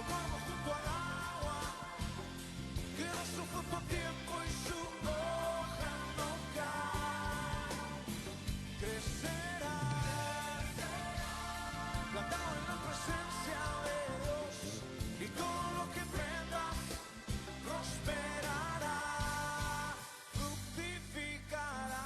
cuervo junto al agua, que da su fruto a tiempo y su hoja no cae. Crecerá, plantado en la presencia de Dios, y todo lo que emprendas prosperará, fructificará.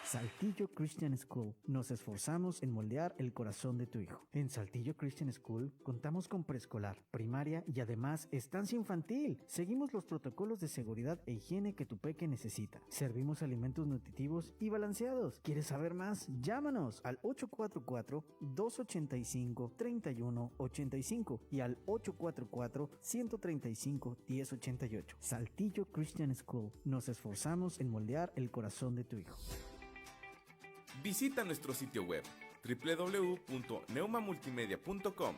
Saltillo Christian School. Nos esforzamos en moldear el corazón de tu hijo. En Saltillo Christian School contamos con preescolar, primaria y además estancia infantil. Seguimos los protocolos de seguridad e higiene que tu peque necesita. Servimos alimentos nutritivos y balanceados. ¿Quieres saber más? Llámanos al 844-285-3185 y al 844-135-1088. Saltillo Christian School. Nos esforzamos en moldear el corazón de tu hijo. Visita nuestro sitio web www.neumamultimedia.com.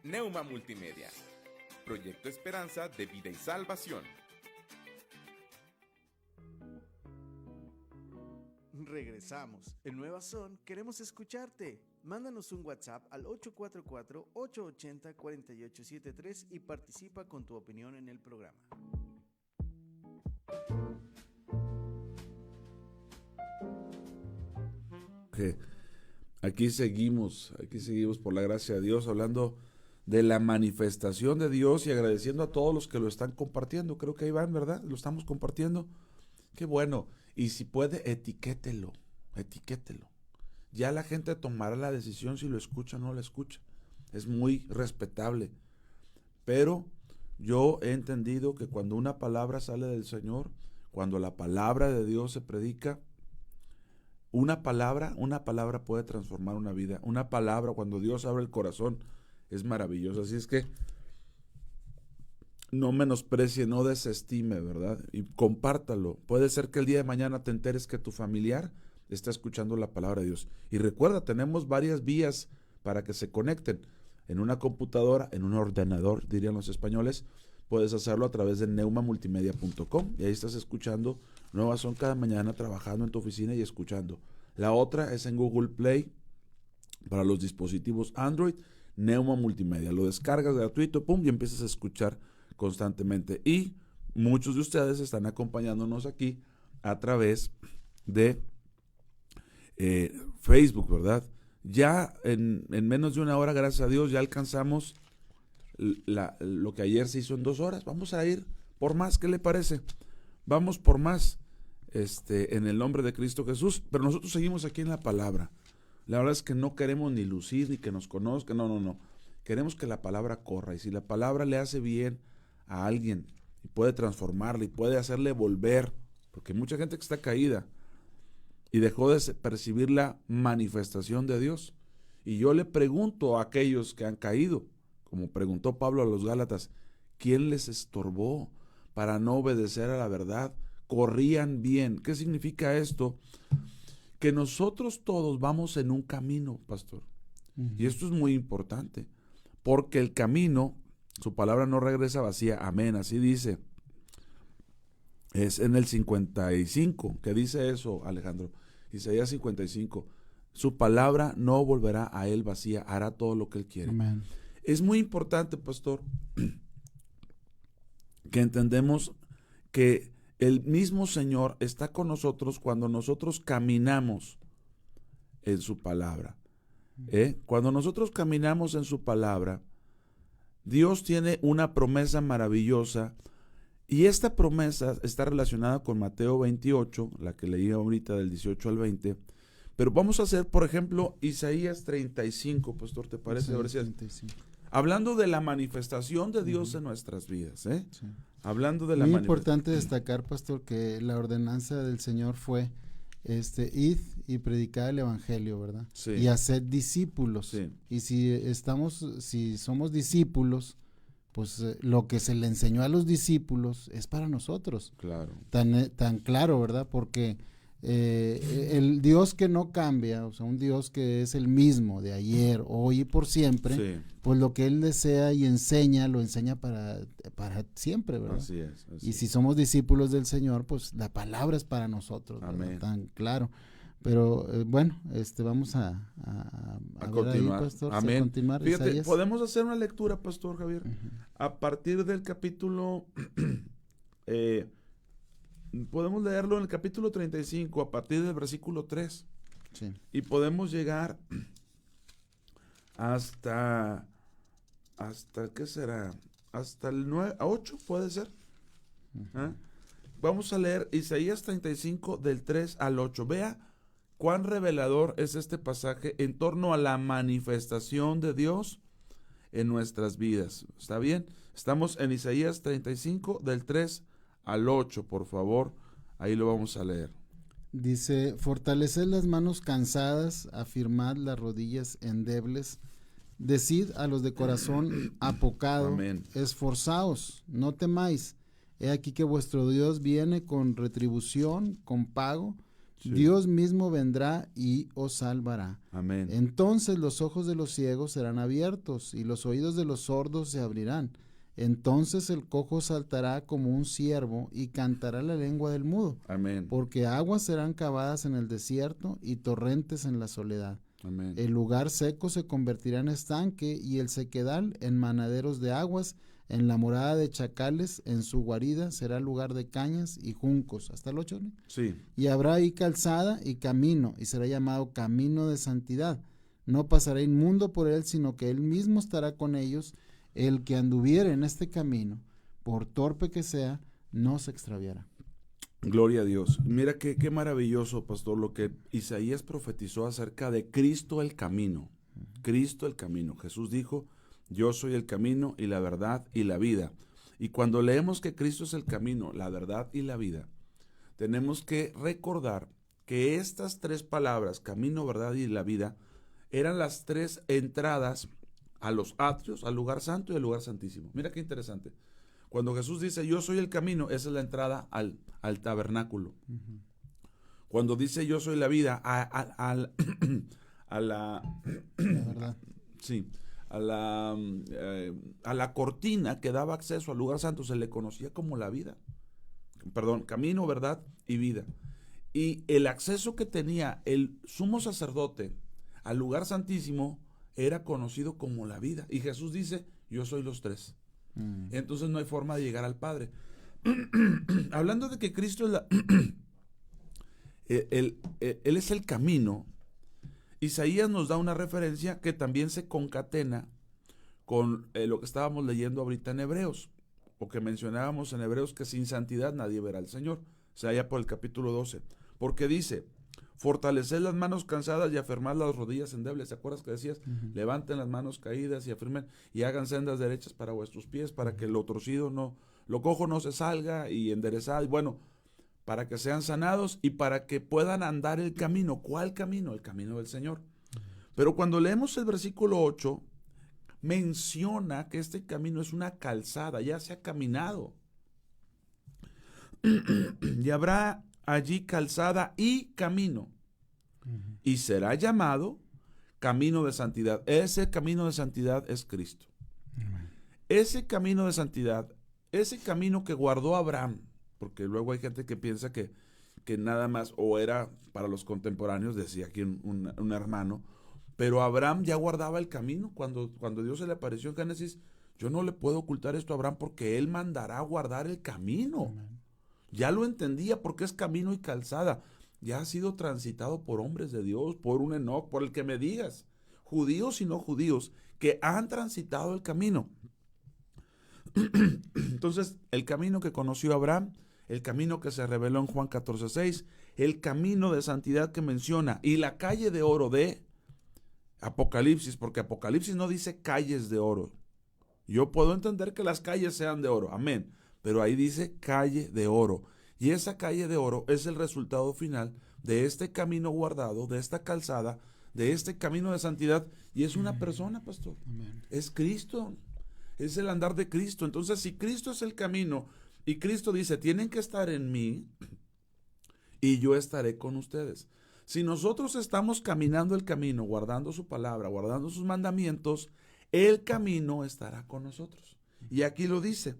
Neuma Multimedia, proyecto esperanza de vida y salvación. Regresamos. En Nueva Son queremos escucharte. Mándanos un WhatsApp al 844-880-4873 y participa con tu opinión en el programa. Aquí seguimos por la gracia de Dios, hablando de la manifestación de Dios y agradeciendo a todos los que lo están compartiendo. Creo que ahí van, ¿verdad? Lo estamos compartiendo. Qué bueno. Y si puede, etiquételo. Ya la gente tomará la decisión si lo escucha o no lo escucha. Es muy respetable. Pero yo he entendido que cuando una palabra sale del Señor, cuando la palabra de Dios se predica, una palabra puede transformar una vida. Una palabra, cuando Dios abre el corazón, es maravilloso. Así es que no menosprecie, no desestime, ¿verdad? Y compártalo. Puede ser que el día de mañana te enteres que tu familiar está escuchando la palabra de Dios. Y recuerda, tenemos varias vías para que se conecten. En una computadora, en un ordenador, dirían los españoles, puedes hacerlo a través de neumamultimedia.com y ahí estás escuchando Nueva Son cada mañana, trabajando en tu oficina y escuchando. La otra es en Google Play para los dispositivos Android, Neuma Multimedia. Lo descargas gratuito, pum, y empiezas a escuchar constantemente. Y muchos de ustedes están acompañándonos aquí a través de Facebook, ¿verdad? Ya en menos de una hora, gracias a Dios, ya alcanzamos lo que ayer se hizo en 2 horas. Vamos a ir por más, ¿qué le parece? Vamos por más, en el nombre de Cristo Jesús, pero nosotros seguimos aquí en la palabra. La verdad es que no queremos ni lucir, ni que nos conozcan, no. Queremos que la palabra corra, y si la palabra le hace bien a alguien, y puede transformarle, y puede hacerle volver, porque hay mucha gente que está caída, y dejó de percibir la manifestación de Dios. Y yo le pregunto a aquellos que han caído, como preguntó Pablo a los Gálatas, ¿quién les estorbó para no obedecer a la verdad? Corrían bien. ¿Qué significa esto? Que nosotros todos vamos en un camino, pastor. Y esto es muy importante, porque el camino, su palabra no regresa vacía. Amén, así dice. Es en el 55 que dice eso, Alejandro. Isaías 55. Su palabra no volverá a él vacía, hará todo lo que él quiere. Amén. Es muy importante, pastor, que entendemos que el mismo Señor está con nosotros cuando nosotros caminamos en su palabra. Cuando nosotros caminamos en su palabra, Dios tiene una promesa maravillosa, y esta promesa está relacionada con Mateo 28, la que leí ahorita del 18 al 20, pero vamos a hacer, por ejemplo, Isaías 35, pastor, ¿te parece? Isaías 35. Hablando de la manifestación de Dios en nuestras vidas, Sí. Hablando de la Muy manifestación. importante destacar, pastor, que la ordenanza del Señor fue id y predicad el evangelio, ¿verdad? Sí. Y haced discípulos. Sí. Y si somos discípulos, pues lo que se le enseñó a los discípulos es para nosotros. Claro. Tan claro, ¿verdad? Porque el Dios que no cambia, o sea, un Dios que es el mismo de ayer, hoy y por siempre, Sí. pues lo que Él desea y enseña, lo enseña para siempre, ¿verdad? Así es. Y si somos discípulos del Señor, pues la palabra es para nosotros, ¿verdad? Amén. Tan claro. Pero bueno, vamos a ver continuar. ahí, pastor, Amén. a continuar. Fíjate, Isaías. podemos hacer una lectura, pastor Javier, a partir del capítulo, podemos leerlo en el capítulo 35, a partir del versículo 3, Sí. y podemos llegar hasta ¿qué será? Hasta el 8, ¿puede ser? ¿Ah? Vamos a leer Isaías 35 del 3 al 8. Vea cuán revelador es este pasaje en torno a la manifestación de Dios en nuestras vidas. ¿Está bien? Estamos en Isaías 35 del 3 al 8, por favor. Ahí lo vamos a leer. Dice, fortaleced las manos cansadas, afirmad las rodillas endebles, decid a los de corazón apocado, Amén. esforzaos, no temáis, he aquí que vuestro Dios viene con retribución, con pago, Sí. Dios mismo vendrá y os salvará. Amén. Entonces los ojos de los ciegos serán abiertos y los oídos de los sordos se abrirán. Entonces el cojo saltará como un ciervo y cantará la lengua del mudo. Amén. Porque aguas serán cavadas en el desierto y torrentes en la soledad. Amén. El lugar seco se convertirá en estanque y el sequedal en manaderos de aguas. En la morada de chacales, en su guarida, será lugar de cañas y juncos. Hasta el 8, ¿no? Sí. Y habrá ahí calzada y camino, y será llamado camino de santidad. No pasará inmundo por él, sino que él mismo estará con ellos. El que anduviere en este camino, por torpe que sea, no se extraviará. Gloria a Dios. Mira qué maravilloso, pastor, lo que Isaías profetizó acerca de Cristo el camino. Cristo el camino. Jesús dijo, yo soy el camino y la verdad y la vida. Y cuando leemos que Cristo es el camino, la verdad y la vida, tenemos que recordar que estas tres palabras, camino, verdad y la vida, eran las tres entradas a los atrios, al lugar santo y al lugar santísimo. Mira qué interesante. Cuando Jesús dice, yo soy el camino, esa es la entrada al tabernáculo. Cuando dice, yo soy la vida, a la verdad. Sí, a la cortina que daba acceso al lugar santo se le conocía como la vida. Perdón, camino, verdad y vida. Y el acceso que tenía el sumo sacerdote al lugar santísimo era conocido como la vida. Y Jesús dice, yo soy los tres. Entonces no hay forma de llegar al Padre. Hablando de que Cristo es Él es el camino, Isaías nos da una referencia que también se concatena con lo que estábamos leyendo ahorita en Hebreos, o que mencionábamos en Hebreos, que sin santidad nadie verá al Señor. O sea, allá por el capítulo 12. Porque dice, fortaleced las manos cansadas y afirmad las rodillas endebles. ¿Te acuerdas que decías? Levanten las manos caídas y afirmen y hagan sendas derechas para vuestros pies, para que lo torcido lo cojo no se salga y enderezad. Y bueno, para que sean sanados y para que puedan andar el camino. ¿Cuál camino? El camino del Señor. Pero cuando leemos el versículo 8, menciona que este camino es una calzada, ya se ha caminado. Y habrá allí calzada y camino. Y será llamado camino de santidad. Ese camino de santidad es Cristo. Ese camino de santidad, ese camino que guardó Abraham, porque luego hay gente que piensa que nada más, o era para los contemporáneos, decía aquí un hermano, pero Abraham ya guardaba el camino. Cuando Dios se le apareció en Génesis, yo no le puedo ocultar esto a Abraham porque él mandará a guardar el camino. Ya lo entendía porque es camino y calzada. Ya ha sido transitado por hombres de Dios, por un Enoc, por el que me digas, judíos y no judíos, que han transitado el camino. Entonces, el camino que conoció Abraham, el camino que se reveló en Juan 14:6, el camino de santidad que menciona, y la calle de oro de Apocalipsis, porque Apocalipsis no dice calles de oro. Yo puedo entender que las calles sean de oro, amén, pero ahí dice calle de oro. Y esa calle de oro es el resultado final de este camino guardado, de esta calzada, de este camino de santidad. Y es una persona, pastor. Amén. Es Cristo. Es el andar de Cristo. Entonces, si Cristo es el camino y Cristo dice, tienen que estar en mí y yo estaré con ustedes. Si nosotros estamos caminando el camino, guardando su palabra, guardando sus mandamientos, el camino estará con nosotros. Y aquí lo dice.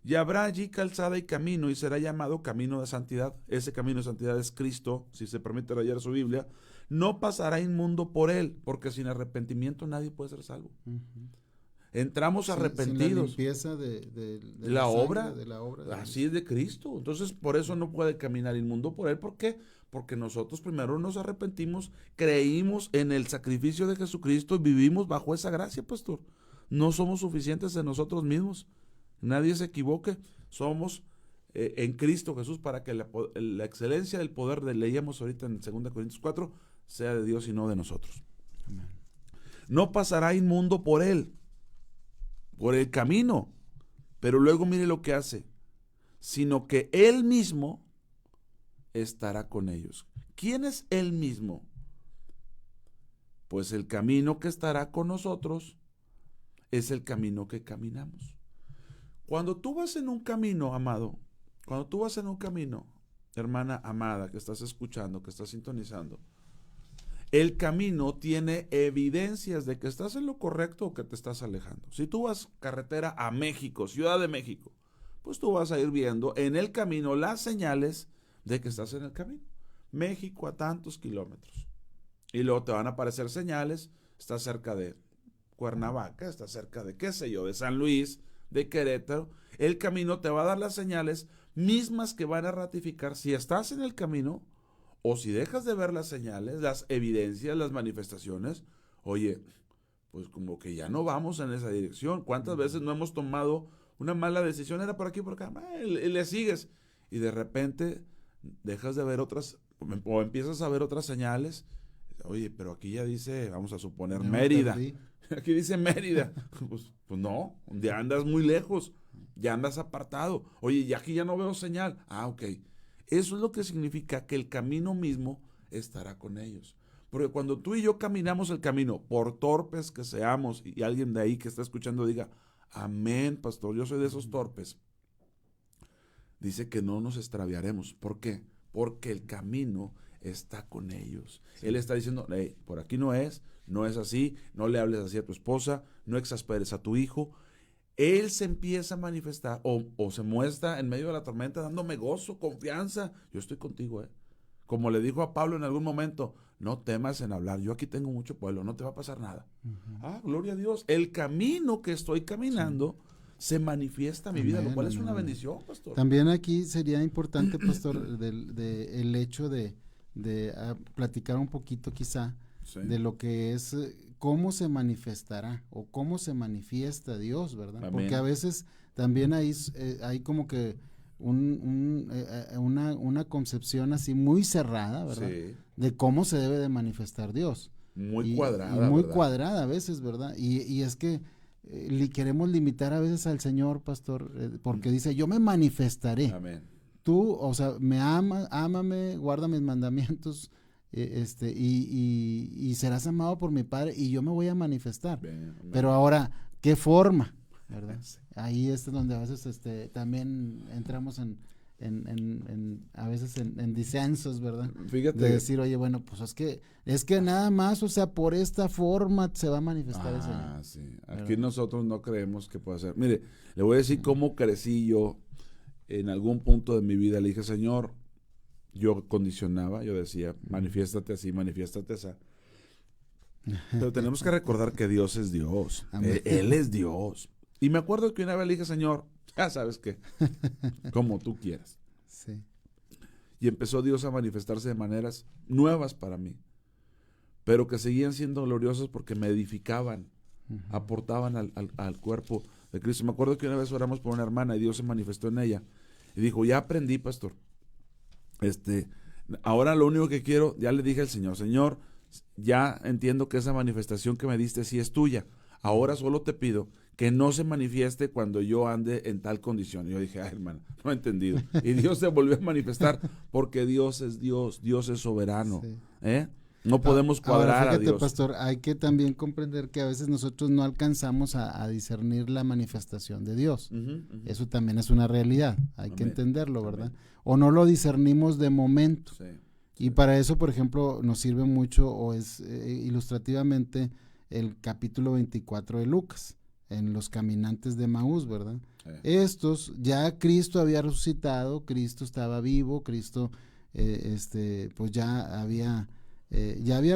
Y habrá allí calzada y camino, y será llamado camino de santidad. Ese camino de santidad es Cristo, si se permite leer su Biblia. No pasará inmundo por él, porque sin arrepentimiento nadie puede ser salvo. Entramos arrepentidos. Sin la limpieza de la sangre, obra, de la obra. así es de Cristo. Entonces, por eso no puede caminar inmundo por él. ¿Por qué? Porque nosotros primero nos arrepentimos, creímos en el sacrificio de Jesucristo y vivimos bajo esa gracia, pastor. No somos suficientes de nosotros mismos. Nadie se equivoque. Somos en Cristo Jesús para que la excelencia del poder, leíamos ahorita en 2 Corintios 4, sea de Dios y no de nosotros. Amén. No pasará inmundo por él, por el camino, pero luego mire lo que hace, sino que él mismo estará con ellos. ¿Quién es él mismo? Pues el camino que estará con nosotros es el camino que caminamos. Cuando tú vas en un camino, amado, cuando tú vas en un camino, hermana amada, que estás escuchando, que estás sintonizando, el camino tiene evidencias de que estás en lo correcto o que te estás alejando. Si tú vas carretera a México, Ciudad de México, pues tú vas a ir viendo en el camino las señales de que estás en el camino. México a tantos kilómetros. Y luego te van a aparecer señales, estás cerca de Cuernavaca, estás cerca de, qué sé yo, de San Luis, de Querétaro. El camino te va a dar las señales mismas que van a ratificar si estás en el camino o si dejas de ver las señales, las evidencias, las manifestaciones. Oye, pues como que ya no vamos en esa dirección. ¿Cuántas veces no hemos tomado una mala decisión? Era por aquí, por acá, y le sigues. Y de repente dejas de ver otras, o empiezas a ver otras señales. Oye, pero aquí ya dice, vamos a suponer, Ya Mérida. perdí. Aquí dice Mérida. Pues no, ya andas muy lejos, ya andas apartado. Oye, y aquí ya no veo señal. Ah, ok. Eso es lo que significa que el camino mismo estará con ellos. Porque cuando tú y yo caminamos el camino, por torpes que seamos, y alguien de ahí que está escuchando diga, amén, pastor, yo soy de esos torpes. Dice que no nos extraviaremos. ¿Por qué? Porque el camino está con ellos. Sí. Él está diciendo, hey, por aquí no es así, no le hables así a tu esposa, no exasperes a tu hijo. Él se empieza a manifestar o se muestra en medio de la tormenta dándome gozo, confianza. Yo estoy contigo, Como le dijo a Pablo en algún momento, no temas en hablar, yo aquí tengo mucho pueblo, no te va a pasar nada. Ah, gloria a Dios. El camino que estoy caminando se manifiesta en mi vida, lo cual es una bendición, pastor. También aquí sería importante, pastor, el hecho de platicar un poquito quizá de lo que es cómo se manifestará o cómo se manifiesta Dios, ¿verdad? Amén. Porque a veces también hay como que una concepción así muy cerrada, ¿verdad? Sí. De cómo se debe de manifestar Dios. Muy cuadrada. Y muy cuadrada a veces, ¿verdad? Y es que queremos limitar a veces al Señor, pastor, porque dice, yo me manifestaré. Amén. Tú, o sea, me ámame, guarda mis mandamientos, y serás amado por mi Padre y yo me voy a manifestar. Bien, pero ahora, ¿qué forma? ¿Verdad? Sí. Ahí es donde a veces también entramos en a veces en disensos, ¿verdad? Fíjate. De decir, oye, bueno, pues es que nada más, o sea, por esta forma se va a manifestar el Señor. Sí. Aquí nosotros no creemos que pueda ser. Mire, le voy a decir cómo crecí yo. En algún punto de mi vida le dije, Señor, yo condicionaba, yo decía, manifiéstate así, manifiéstate así. Pero tenemos que recordar que Dios es Dios. Él es Dios. Y me acuerdo que una vez le dije, Señor, ya sabes qué, como tú quieras. Sí. Y empezó Dios a manifestarse de maneras nuevas para mí, pero que seguían siendo gloriosas porque me edificaban, aportaban al cuerpo de Cristo. Me acuerdo que una vez oramos por una hermana y Dios se manifestó en ella y dijo, ya aprendí, pastor, ahora lo único que quiero, ya le dije al Señor, Señor, ya entiendo que esa manifestación que me diste sí es tuya, ahora solo te pido que no se manifieste cuando yo ande en tal condición. Y yo dije, ay, hermano, no he entendido. Y Dios se volvió a manifestar porque Dios es Dios, Dios es soberano. Sí. No podemos cuadrar Ahora, fíjate, a Dios. pastor, hay que también comprender que a veces nosotros no alcanzamos a discernir la manifestación de Dios. Eso también es una realidad, hay que entenderlo, ¿verdad? O no lo discernimos de momento. Sí. Y para eso, por ejemplo, nos sirve mucho, o es ilustrativamente, el capítulo 24 de Lucas, en los caminantes de Maús, ¿verdad? Estos, ya Cristo había resucitado, Cristo estaba vivo, Cristo, pues ya había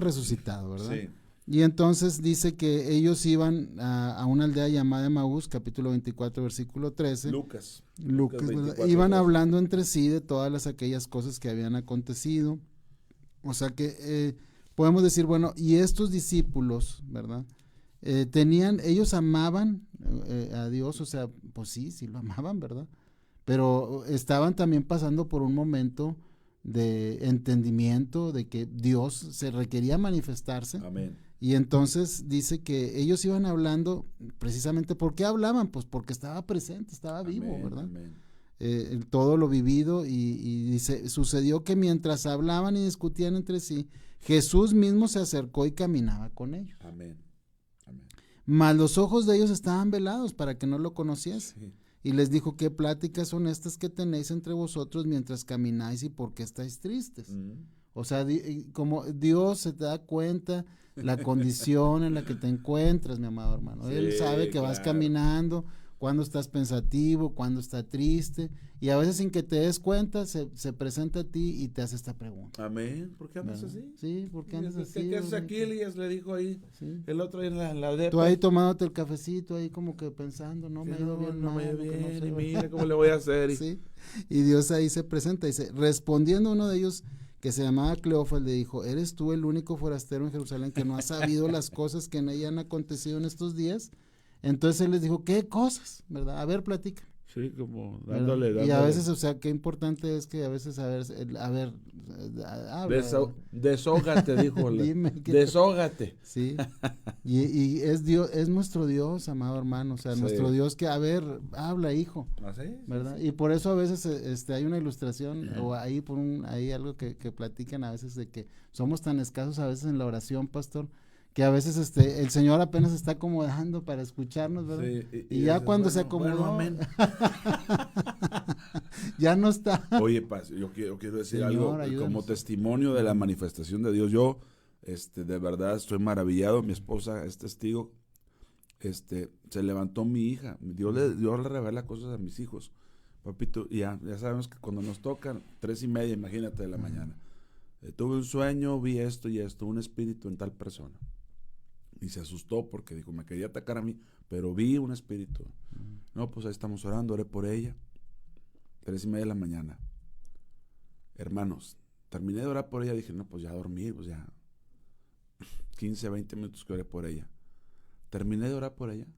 resucitado, ¿verdad? Sí. Y entonces dice que ellos iban a una aldea llamada Maús, capítulo 24, versículo 13. Lucas, ¿verdad? 24, Iban 13. hablando entre sí de todas aquellas cosas que habían acontecido. O sea que podemos decir, bueno, y estos discípulos, ¿verdad? Ellos amaban a Dios, o sea, pues sí lo amaban, ¿verdad? Pero estaban también pasando por un momento de entendimiento de que Dios se requería manifestarse. Amén. Y entonces dice que ellos iban hablando precisamente, ¿por qué hablaban? Pues porque estaba presente, estaba vivo, Amén, ¿verdad? amén. Todo lo vivido y dice, sucedió que mientras hablaban y discutían entre sí, Jesús mismo se acercó y caminaba con ellos. Amén. Amén. Mas los ojos de ellos estaban velados para que no lo conociesen. Sí. Y les dijo, ¿qué pláticas son estas que tenéis entre vosotros mientras camináis y por qué estáis tristes? O sea, como Dios se te da cuenta la condición en la que te encuentras, mi amado hermano. Sí, Él sabe que vas claro. caminando, cuando estás pensativo, cuando estás triste, y a veces sin que te des cuenta se presenta a ti y te hace esta pregunta. Amén. ¿Por qué andas ¿verdad? así? Sí, ¿por qué andas así? ¿Qué haces ¿verdad? aquí, Elías? Le dijo ahí. Sí. El otro ahí en la depa. Tú ahí tomándote el cafecito, ahí como que pensando, no Que me ha ido bien, no me ha mal, ido que no bien, sé, y ¿verdad? mira cómo le voy a hacer. Sí, y Dios ahí se presenta, dice, respondiendo uno de ellos que se llamaba Cleofas, le dijo, ¿eres tú el único forastero en Jerusalén que no ha sabido las cosas que en ella han acontecido en estos días? Entonces él les dijo, ¿qué cosas? ¿Verdad? A ver, platica. Sí, como ¿verdad? dándole. Y a veces, o sea, qué importante es que a veces, habla. Desógate, dijo. Dime, Desógate. Sí, y es Dios, es nuestro Dios, amado hermano, o sea, Sí. nuestro Dios que, a ver, habla, hijo. ¿Así? ¿Verdad? Y por eso a veces hay una ilustración o hay hay algo que platican a veces de que somos tan escasos a veces en la oración, pastor, que a veces el Señor apenas está acomodando para escucharnos, ¿verdad? Sí, y ya dices, cuando se bueno, acomodó, amén. ya no está. Oye, Paz, yo quiero decir Señor, algo ayúdanos. como testimonio de la manifestación de Dios. Yo, de verdad, estoy maravillado. Mi esposa es testigo. Se levantó mi hija. Dios le revela cosas a mis hijos. Papito, ya sabemos que cuando nos tocan 3:30, imagínate, de la mañana. Tuve un sueño, vi esto y esto, un espíritu en tal persona. Y se asustó porque dijo, me quería atacar a mí, pero vi un espíritu. No, pues ahí estamos orando, oré por ella. 3:30 de la mañana. Hermanos, terminé de orar por ella, dije, no, pues ya dormí, pues ya 15, 20 minutos que oré por ella. Terminé de orar por ella,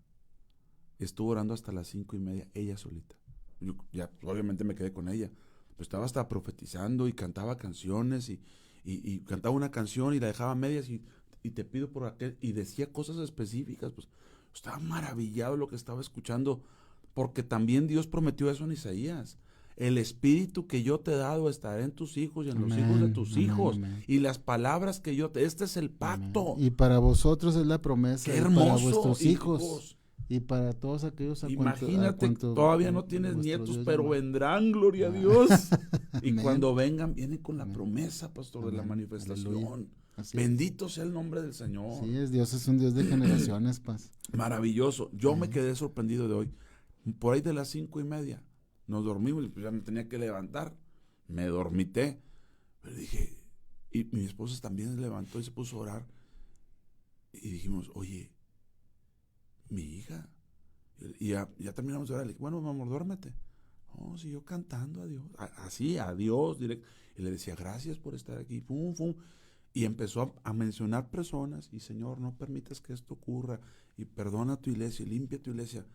estuvo orando hasta las 5:30, ella solita. Yo ya, obviamente me quedé con ella, pues estaba hasta profetizando y cantaba canciones y cantaba una canción y la dejaba a medias y te pido por aquel, y decía cosas específicas, pues estaba maravillado lo que estaba escuchando, porque también Dios prometió eso en Isaías. El espíritu que yo te he dado estará en tus hijos y en los hijos de tus hijos. Amén. Y las palabras que yo te... Este es el pacto. Y para vosotros es la promesa. Qué y hermoso, para vuestros hijos. hijos. Y para todos aquellos Imagínate, todavía no tienes nietos, pero vendrán, gloria a Dios. Y Amén. cuando vengan, vienen con la promesa, pastor, de la Amén. manifestación. Aleluya. Así es. Bendito sea el nombre del Señor. Sí, Dios es un Dios de generaciones, Paz. Maravilloso. Yo me quedé sorprendido de hoy. Por ahí de las 5:30 nos dormimos y pues ya me tenía que levantar. Me dormité. Pero dije, y mi esposa también se levantó y se puso a orar. Y dijimos, oye, mi hija. Y ya terminamos de orar. Le dije, bueno, mi amor, duérmete. No, siguió cantando a Dios, así, a Dios directo. Y le decía, gracias por estar aquí, pum, pum. Y empezó a mencionar personas, y Señor, no permitas que esto ocurra, y perdona tu iglesia, y limpia tu iglesia.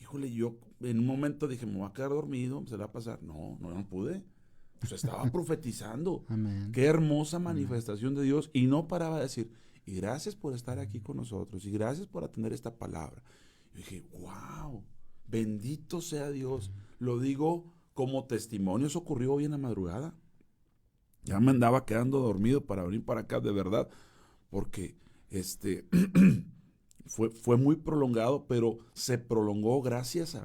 Híjole, yo en un momento dije, me voy a quedar dormido, se le va a pasar. No pude. Pues estaba profetizando. Amén. Qué hermosa manifestación de Dios. Y no paraba de decir, y gracias por estar aquí con nosotros, y gracias por atender esta palabra. Yo dije, wow, bendito sea Dios. Lo digo como testimonio, eso ocurrió hoy en la madrugada. Ya me andaba quedando dormido para venir para acá, de verdad, porque fue muy prolongado, pero se prolongó gracias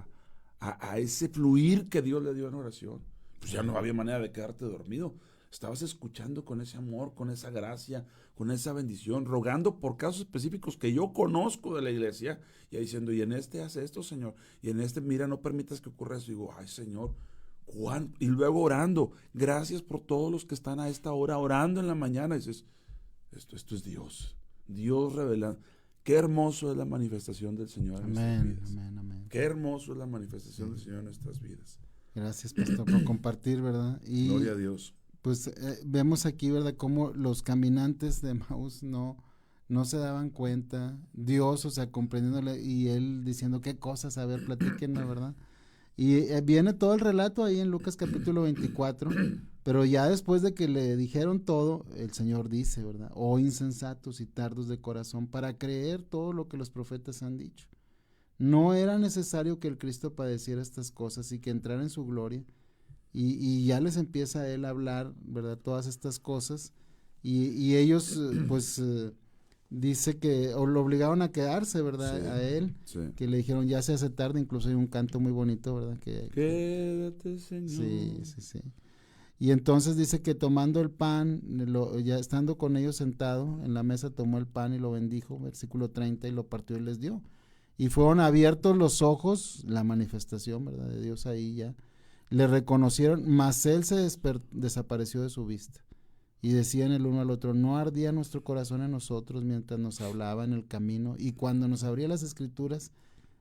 a ese fluir que Dios le dio en oración. Pues ya no había manera de quedarte dormido. Estabas escuchando con ese amor, con esa gracia, con esa bendición, rogando por casos específicos que yo conozco de la iglesia, y diciendo, y en este hace esto, Señor, y en este, mira, no permitas que ocurra eso. Y digo, ay, Señor, Juan, y luego orando, gracias por todos los que están a esta hora orando en la mañana. Y dices, esto es Dios revelando. Qué hermoso es la manifestación del Señor en nuestras vidas. Amén. Qué hermoso es la manifestación del Señor en nuestras vidas. Gracias, pastor, por compartir, ¿verdad? Y Gloria a Dios. pues vemos aquí, ¿verdad?, cómo los caminantes de Emaús no se daban cuenta. Dios, o sea, comprendiéndole, y él diciendo, qué cosas, a ver, platíquenme, ¿verdad? Y viene todo el relato ahí en Lucas capítulo 24, pero ya después de que le dijeron todo, el Señor dice, ¿verdad? Oh insensatos y tardos de corazón para creer todo lo que los profetas han dicho. No era necesario que el Cristo padeciera estas cosas y que entrara en su gloria, y ya les empieza a él a hablar, ¿verdad?, todas estas cosas, y ellos pues dice que lo obligaron a quedarse, ¿verdad? Sí, a él, sí. que le dijeron ya se hace tarde, incluso hay un canto muy bonito, ¿verdad? Quédate, Señor. Sí. Y entonces dice que tomando el pan, ya estando con ellos sentado en la mesa, tomó el pan y lo bendijo, versículo 30, y lo partió y les dio. Y fueron abiertos los ojos, la manifestación, ¿verdad?, de Dios ahí ya. Le reconocieron, mas él se desapareció de su vista. Y decían el uno al otro, ¿no ardía nuestro corazón en nosotros mientras nos hablaba en el camino? Y cuando nos abría las escrituras,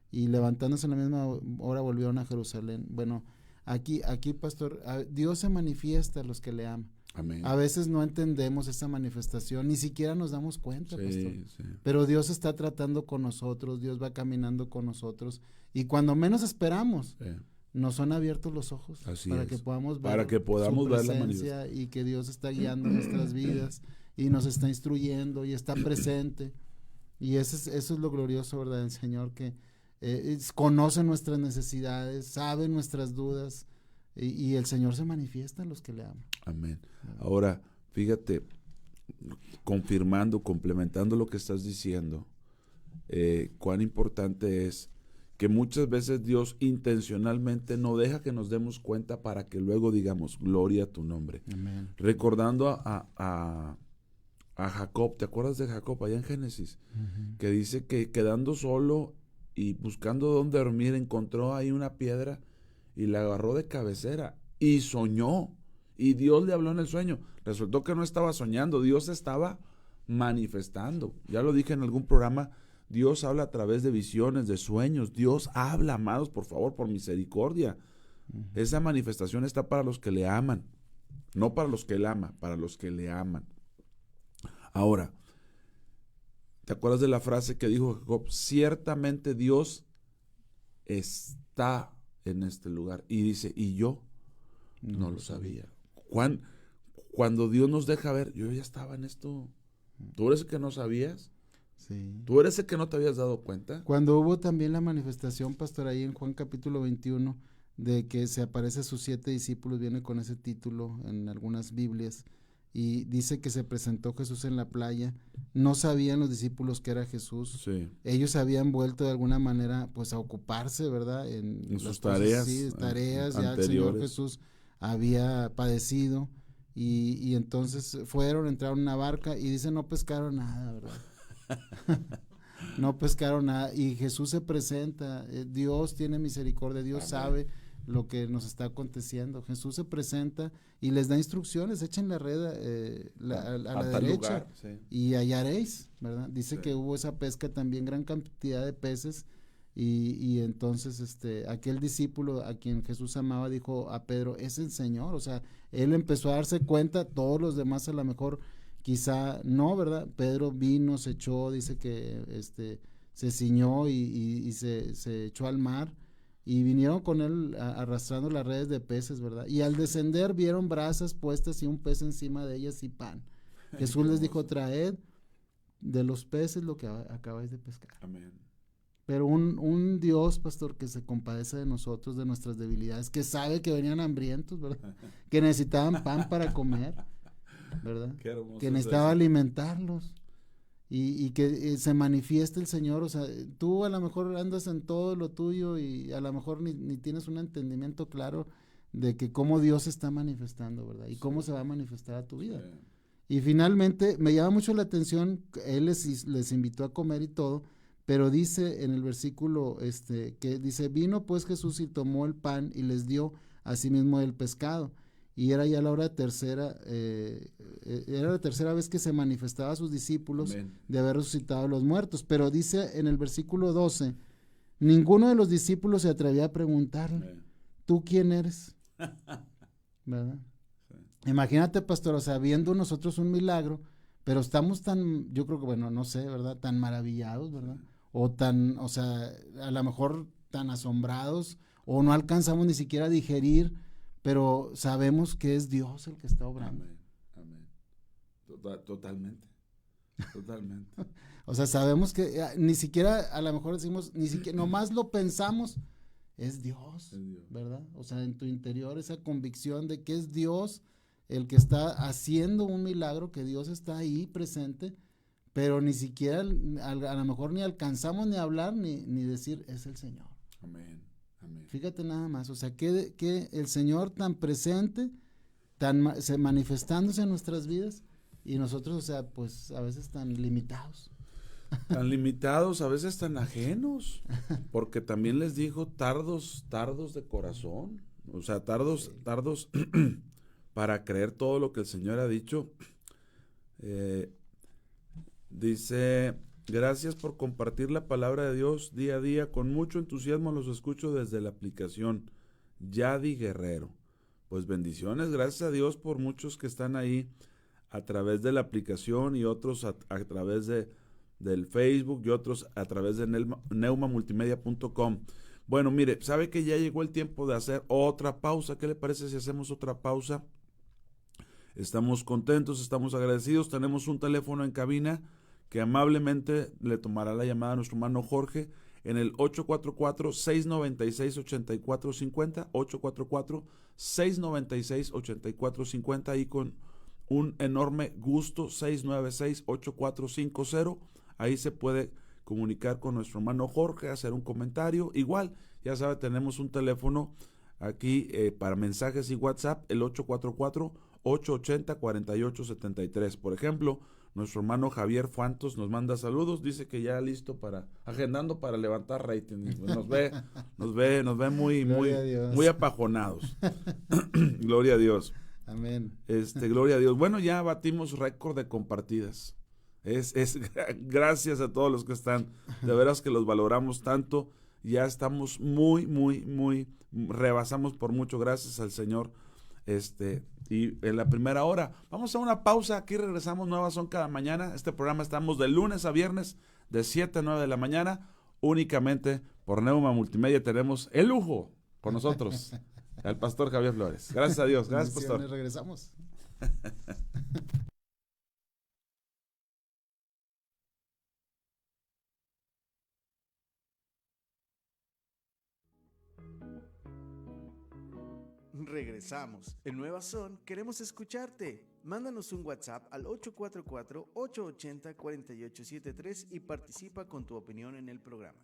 y levantándose en la misma hora volvieron a Jerusalén. Bueno, aquí pastor, Dios se manifiesta a los que le aman. Amén. A veces no entendemos esa manifestación, ni siquiera nos damos cuenta, pastor. Sí. Pero Dios está tratando con nosotros, Dios va caminando con nosotros, y cuando menos esperamos, nos son abiertos los ojos. Así para es. que podamos ver, para que podamos su ver la presencia, manifestación. y que Dios está guiando nuestras vidas y nos está instruyendo y está presente. Y eso es lo glorioso, ¿verdad?, del Señor, que conoce nuestras necesidades, sabe nuestras dudas, y el Señor se manifiesta en los que le aman. Amén. Ahora, fíjate, confirmando, complementando lo que estás diciendo, cuán importante es que muchas veces Dios intencionalmente no deja que nos demos cuenta para que luego digamos, gloria a tu nombre. Amén. Recordando a Jacob, ¿te acuerdas de Jacob allá en Génesis? Uh-huh. Que dice que quedando solo y buscando dónde dormir, encontró ahí una piedra y la agarró de cabecera y soñó. Y Dios le habló en el sueño. Resultó que no estaba soñando, Dios estaba manifestando. Ya lo dije en algún programa, Dios habla a través de visiones, de sueños. Dios habla, amados, por favor, por misericordia. Esa manifestación está para los que le aman, no para los que él ama, para los que le aman. Ahora, ¿te acuerdas de la frase que dijo Jacob? Ciertamente Dios está en este lugar. Y dice, y yo no lo sabía. Cuando Dios nos deja ver, yo ya estaba en esto. ¿Tú eres el que no sabías? Sí. ¿Tú eres el que no te habías dado cuenta? Cuando hubo también la manifestación, pastor, ahí en Juan capítulo 21, de que se aparece a sus 7 discípulos, viene con ese título en algunas Biblias, y dice que se presentó Jesús en la playa. No sabían los discípulos que era Jesús. Sí. Ellos habían vuelto de alguna manera pues a ocuparse, ¿verdad? En sus cosas, tareas, sí, tareas, ya el anteriores. Señor Jesús había padecido, y entonces entraron en una barca, y dice no pescaron nada, ¿verdad? No pescaron nada, y Jesús se presenta. Dios tiene misericordia, Dios Amén. sabe lo que nos está aconteciendo. Jesús se presenta y les da instrucciones, echen la red a la tal derecha lugar, sí. y hallaréis, ¿verdad? Dice Sí. que hubo esa pesca también, gran cantidad de peces, Y entonces aquel discípulo a quien Jesús amaba dijo a Pedro, es el Señor. O sea, él empezó a darse cuenta, todos los demás a lo mejor quizá no, ¿verdad? Pedro vino, se echó, dice que se ciñó y se echó al mar, y vinieron con él arrastrando las redes de peces, ¿verdad? Y al descender vieron brasas puestas y un pez encima de ellas y pan. Jesús les dijo, traed de los peces lo que acabáis de pescar. Amén. Pero un Dios, pastor, que se compadece de nosotros, de nuestras debilidades, que sabe que venían hambrientos, ¿verdad? Que necesitaban pan para comer, ¿verdad? Qué hermoso Que es necesitaba eso. alimentarlos. Y que se manifieste el Señor. O sea, tú a lo mejor andas en todo lo tuyo y a lo mejor ni tienes un entendimiento claro de que cómo Dios se está manifestando, ¿verdad? Y cómo se va a manifestar a tu vida. Sí. Y finalmente me llama mucho la atención, él les invitó a comer y todo, pero dice en el versículo que dice, vino pues Jesús y tomó el pan y les dio asimismo el pescado. Y era ya la hora tercera, era la tercera vez que se manifestaba a sus discípulos Amén. de haber resucitado a los muertos. Pero dice en el versículo 12, ninguno de los discípulos se atrevía a preguntarle, Amén. ¿tú quién eres? ¿Verdad? Sí. Imagínate, pastor, o sea, viendo nosotros un milagro, pero estamos tan, yo creo que, bueno, no sé, ¿verdad? Tan maravillados, ¿verdad? O sea, a lo mejor tan asombrados, o no alcanzamos ni siquiera a digerir, pero sabemos que es Dios el que está obrando. Amén. Amén. Totalmente. Totalmente. O sea, sabemos que ni siquiera, a lo mejor decimos, ni siquiera, nomás lo pensamos, es Dios, Es Dios. ¿verdad? O sea, en tu interior esa convicción de que es Dios el que está haciendo un milagro, que Dios está ahí presente, pero ni siquiera, a lo mejor ni alcanzamos ni a hablar ni decir, es el Señor. Amén. Amén. Fíjate nada más, o sea, que el Señor tan presente, manifestándose en nuestras vidas, y nosotros, o sea, pues a veces tan limitados. Tan limitados, a veces tan ajenos, porque también les dijo tardos de corazón, o sea, tardos para creer todo lo que el Señor ha dicho. Dice, gracias por compartir la palabra de Dios día a día, con mucho entusiasmo los escucho desde la aplicación Yadi Guerrero. Pues bendiciones, gracias a Dios por muchos que están ahí a través de la aplicación y otros a través del Facebook y otros a través de neumamultimedia.com. Bueno, mire, sabe que ya llegó el tiempo de hacer otra pausa. ¿Qué le parece si hacemos otra pausa? Estamos contentos, estamos agradecidos. Tenemos un teléfono en cabina que amablemente le tomará la llamada a nuestro hermano Jorge en el 844-696-8450, 844-696-8450, y con un enorme gusto, 696-8450. Ahí se puede comunicar con nuestro hermano Jorge, hacer un comentario. Igual, ya sabe, tenemos un teléfono aquí para mensajes y WhatsApp, el 844-880-4873. Por ejemplo, nuestro hermano Javier Fuantos nos manda saludos, dice que ya listo agendando para levantar rating. Nos ve muy apajonados. Gloria a Dios. Amén. Gloria a Dios. Bueno, ya batimos récord de compartidas. Gracias a todos los que están, de veras que los valoramos tanto. Ya estamos muy, rebasamos por mucho, gracias al Señor. Y en la primera hora, vamos a una pausa, aquí regresamos, nuevas son cada mañana. Este programa estamos de lunes a viernes, de 7 a 9 de la mañana, únicamente por Neuma Multimedia. Tenemos el lujo con nosotros, el pastor Javier Flores. Gracias a Dios, gracias, pastor. Regresamos. Regresamos. En Nueva Son queremos escucharte. Mándanos un WhatsApp al 844-880-4873 y participa con tu opinión en el programa.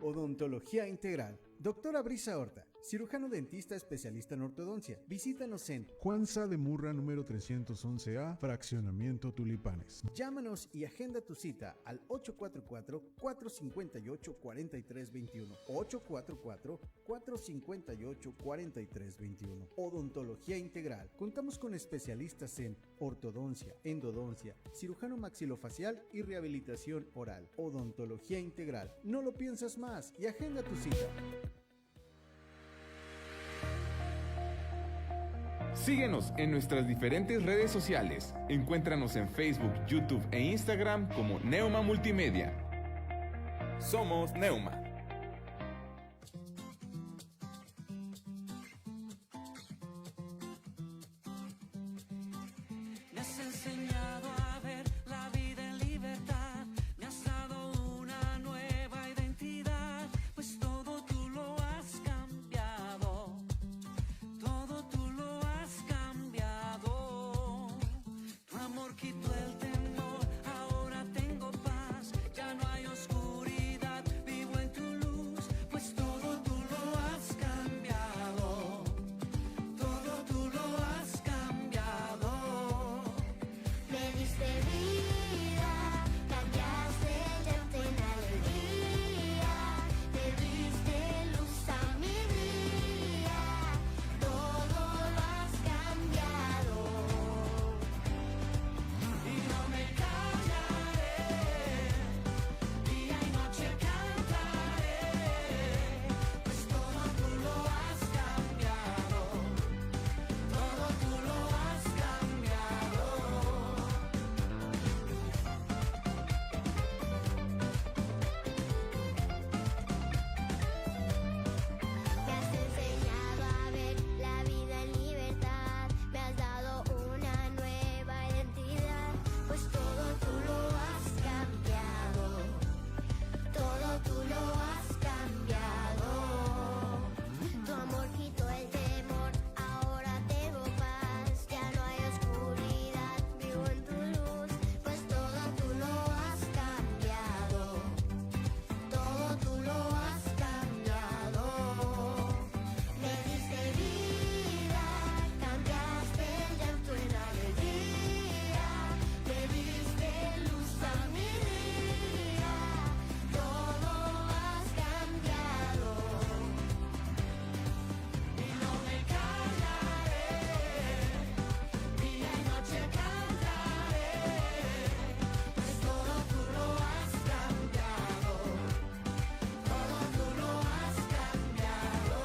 Odontología Integral. Doctora Brisa Horta, cirujano dentista especialista en ortodoncia. Visítanos en Juan Sá de Murra número 311A, Fraccionamiento Tulipanes. Llámanos y agenda tu cita al 844-458-4321. 844-458-4321. Odontología Integral. Contamos con especialistas en ortodoncia, endodoncia, cirujano maxilofacial y rehabilitación oral. Odontología Integral. No lo piensas más y agenda tu cita. Síguenos en nuestras diferentes redes sociales. Encuéntranos en Facebook, YouTube e Instagram como Neuma Multimedia. Somos Neuma. Me has enseñado a ver la vida en libertad, me has dado una nueva identidad, pues todo tú lo has cambiado, todo tú lo has cambiado. Tu amor quitó el temor, ahora tengo paz, ya no hay oscuridad, vivo en tu luz, pues todo tú lo has cambiado, todo tú lo has cambiado. Me diste vida, cambiaste el llanto en alegría, me diste luz a mi día, todo lo has cambiado. Y no me callaré, día y noche cantaré, pues todo tú lo has cambiado, todo tú lo has cambiado. Me has enseñado a ver la vida en libertad, me has dado una nueva identidad, pues todo tú lo has cambiado, todo tú lo has cambiado. Tu amor quitó el temor, ahora tengo paz, ya no hay oscuridad, vivo en tu luz, pues todo tú lo has cambiado, todo tú lo has cambiado. Me diste vida, cambiaste el llanto en alegría, me diste luz a mi día, todo has cambiado. Y no me callaré, día y noche cantaré, pues todo tú lo has cambiado, todo tú lo has cambiado.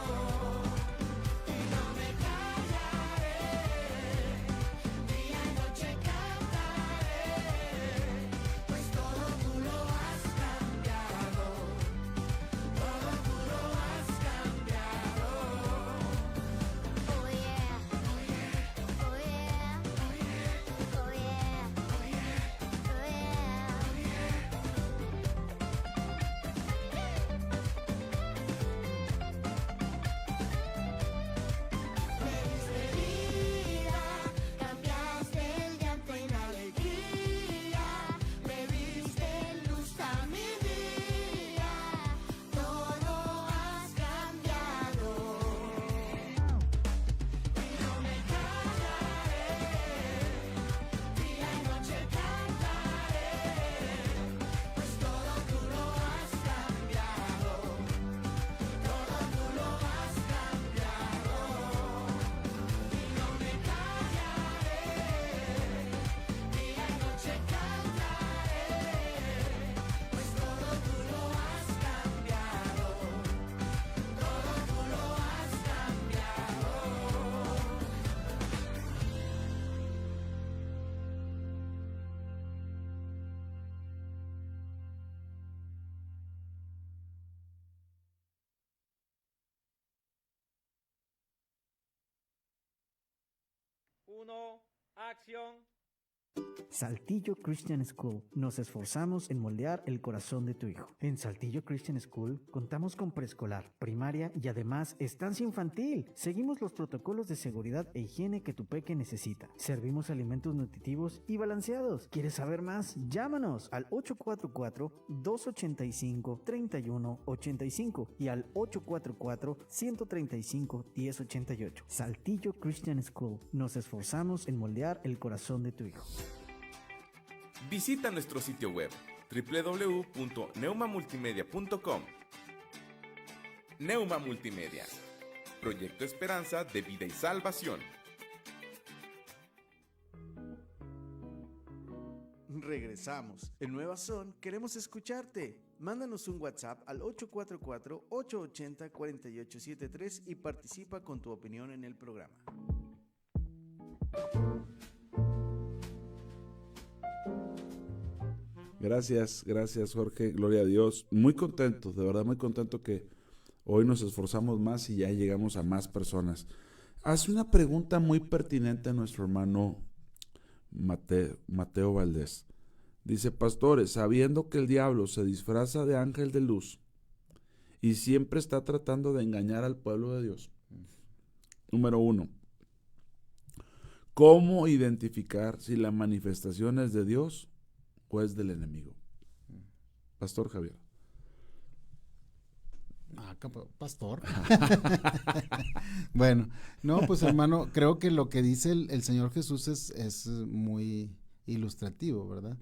Y no me callaré, día y noche cantaré, pues todo tú lo has cambiado, todo tú lo has cambiado. Oh yeah, oh yeah, oh yeah, oh yeah, oh Me diste vida, cambiaste el llanto en alegría, me diste luz a mi día, todo has cambiado. Y no me callaré, día y noche cantaré, pues todo tú lo has cambiado, todo tú lo has cambiado. Y no me callaré, día y noche cantaré, pues todo tú lo has cambiado, todo tú lo has cambiado. Uno, acción. Saltillo Christian School. Nos esforzamos en moldear el corazón de tu hijo. En Saltillo Christian School contamos con preescolar, primaria y además estancia infantil. Seguimos los protocolos de seguridad e higiene que tu peque necesita. Servimos alimentos nutritivos y balanceados. ¿Quieres saber más? Llámanos al 844-285-3185 y al 844-135-1088. Saltillo Christian School. Nos esforzamos en moldear el corazón de tu hijo. Visita nuestro sitio web www.neumamultimedia.com. Neuma Multimedia, Proyecto Esperanza de Vida y Salvación. Regresamos. En Nueva Son queremos escucharte. Mándanos un WhatsApp al 844-880-4873 y participa con tu opinión en el programa. Gracias Jorge, gloria a Dios. Muy contento, de verdad muy contento que hoy nos esforzamos más y ya llegamos a más personas. Hace una pregunta muy pertinente a nuestro hermano Mateo Valdés. Dice: pastores, sabiendo que el diablo se disfraza de ángel de luz y siempre está tratando de engañar al pueblo de Dios. Número 1. ¿Cómo identificar si la manifestación es de Dios o es del enemigo? Pastor Javier. Pastor. Bueno, no, pues hermano, creo que lo que dice el Señor Jesús es muy ilustrativo, ¿verdad?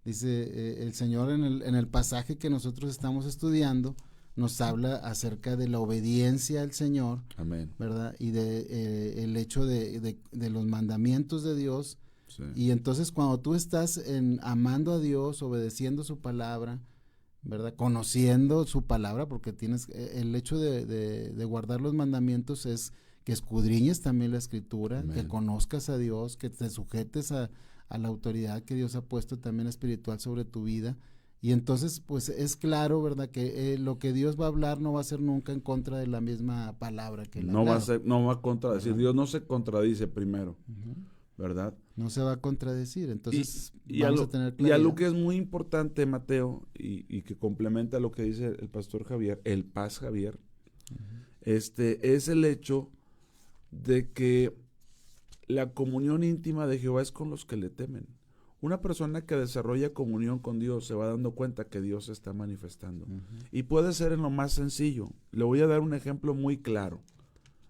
Dice el Señor en el pasaje que nosotros estamos estudiando, nos habla acerca de la obediencia al Señor. Amén. ¿Verdad? Y de el hecho de los mandamientos de Dios. Sí. Y entonces cuando tú estás amando a Dios, obedeciendo su palabra, ¿verdad? Conociendo su palabra, porque tienes el hecho de guardar los mandamientos es que escudriñes también la Escritura. Amén. Que conozcas a Dios, que te sujetes a la autoridad que Dios ha puesto también espiritual sobre tu vida. Y entonces pues es claro, ¿verdad? Que lo que Dios va a hablar no va a ser nunca en contra de la misma palabra que él no va a contradecir. ¿Verdad? Dios no se contradice primero. Uh-huh. ¿Verdad? No se va a contradecir, entonces vamos a tener claridad. Y algo que es muy importante, Mateo, y que complementa lo que dice el pastor Javier, el Paz Javier, uh-huh. Es el hecho de que la comunión íntima de Jehová es con los que le temen. Una persona que desarrolla comunión con Dios se va dando cuenta que Dios se está manifestando. Uh-huh. Y puede ser en lo más sencillo. Le voy a dar un ejemplo muy claro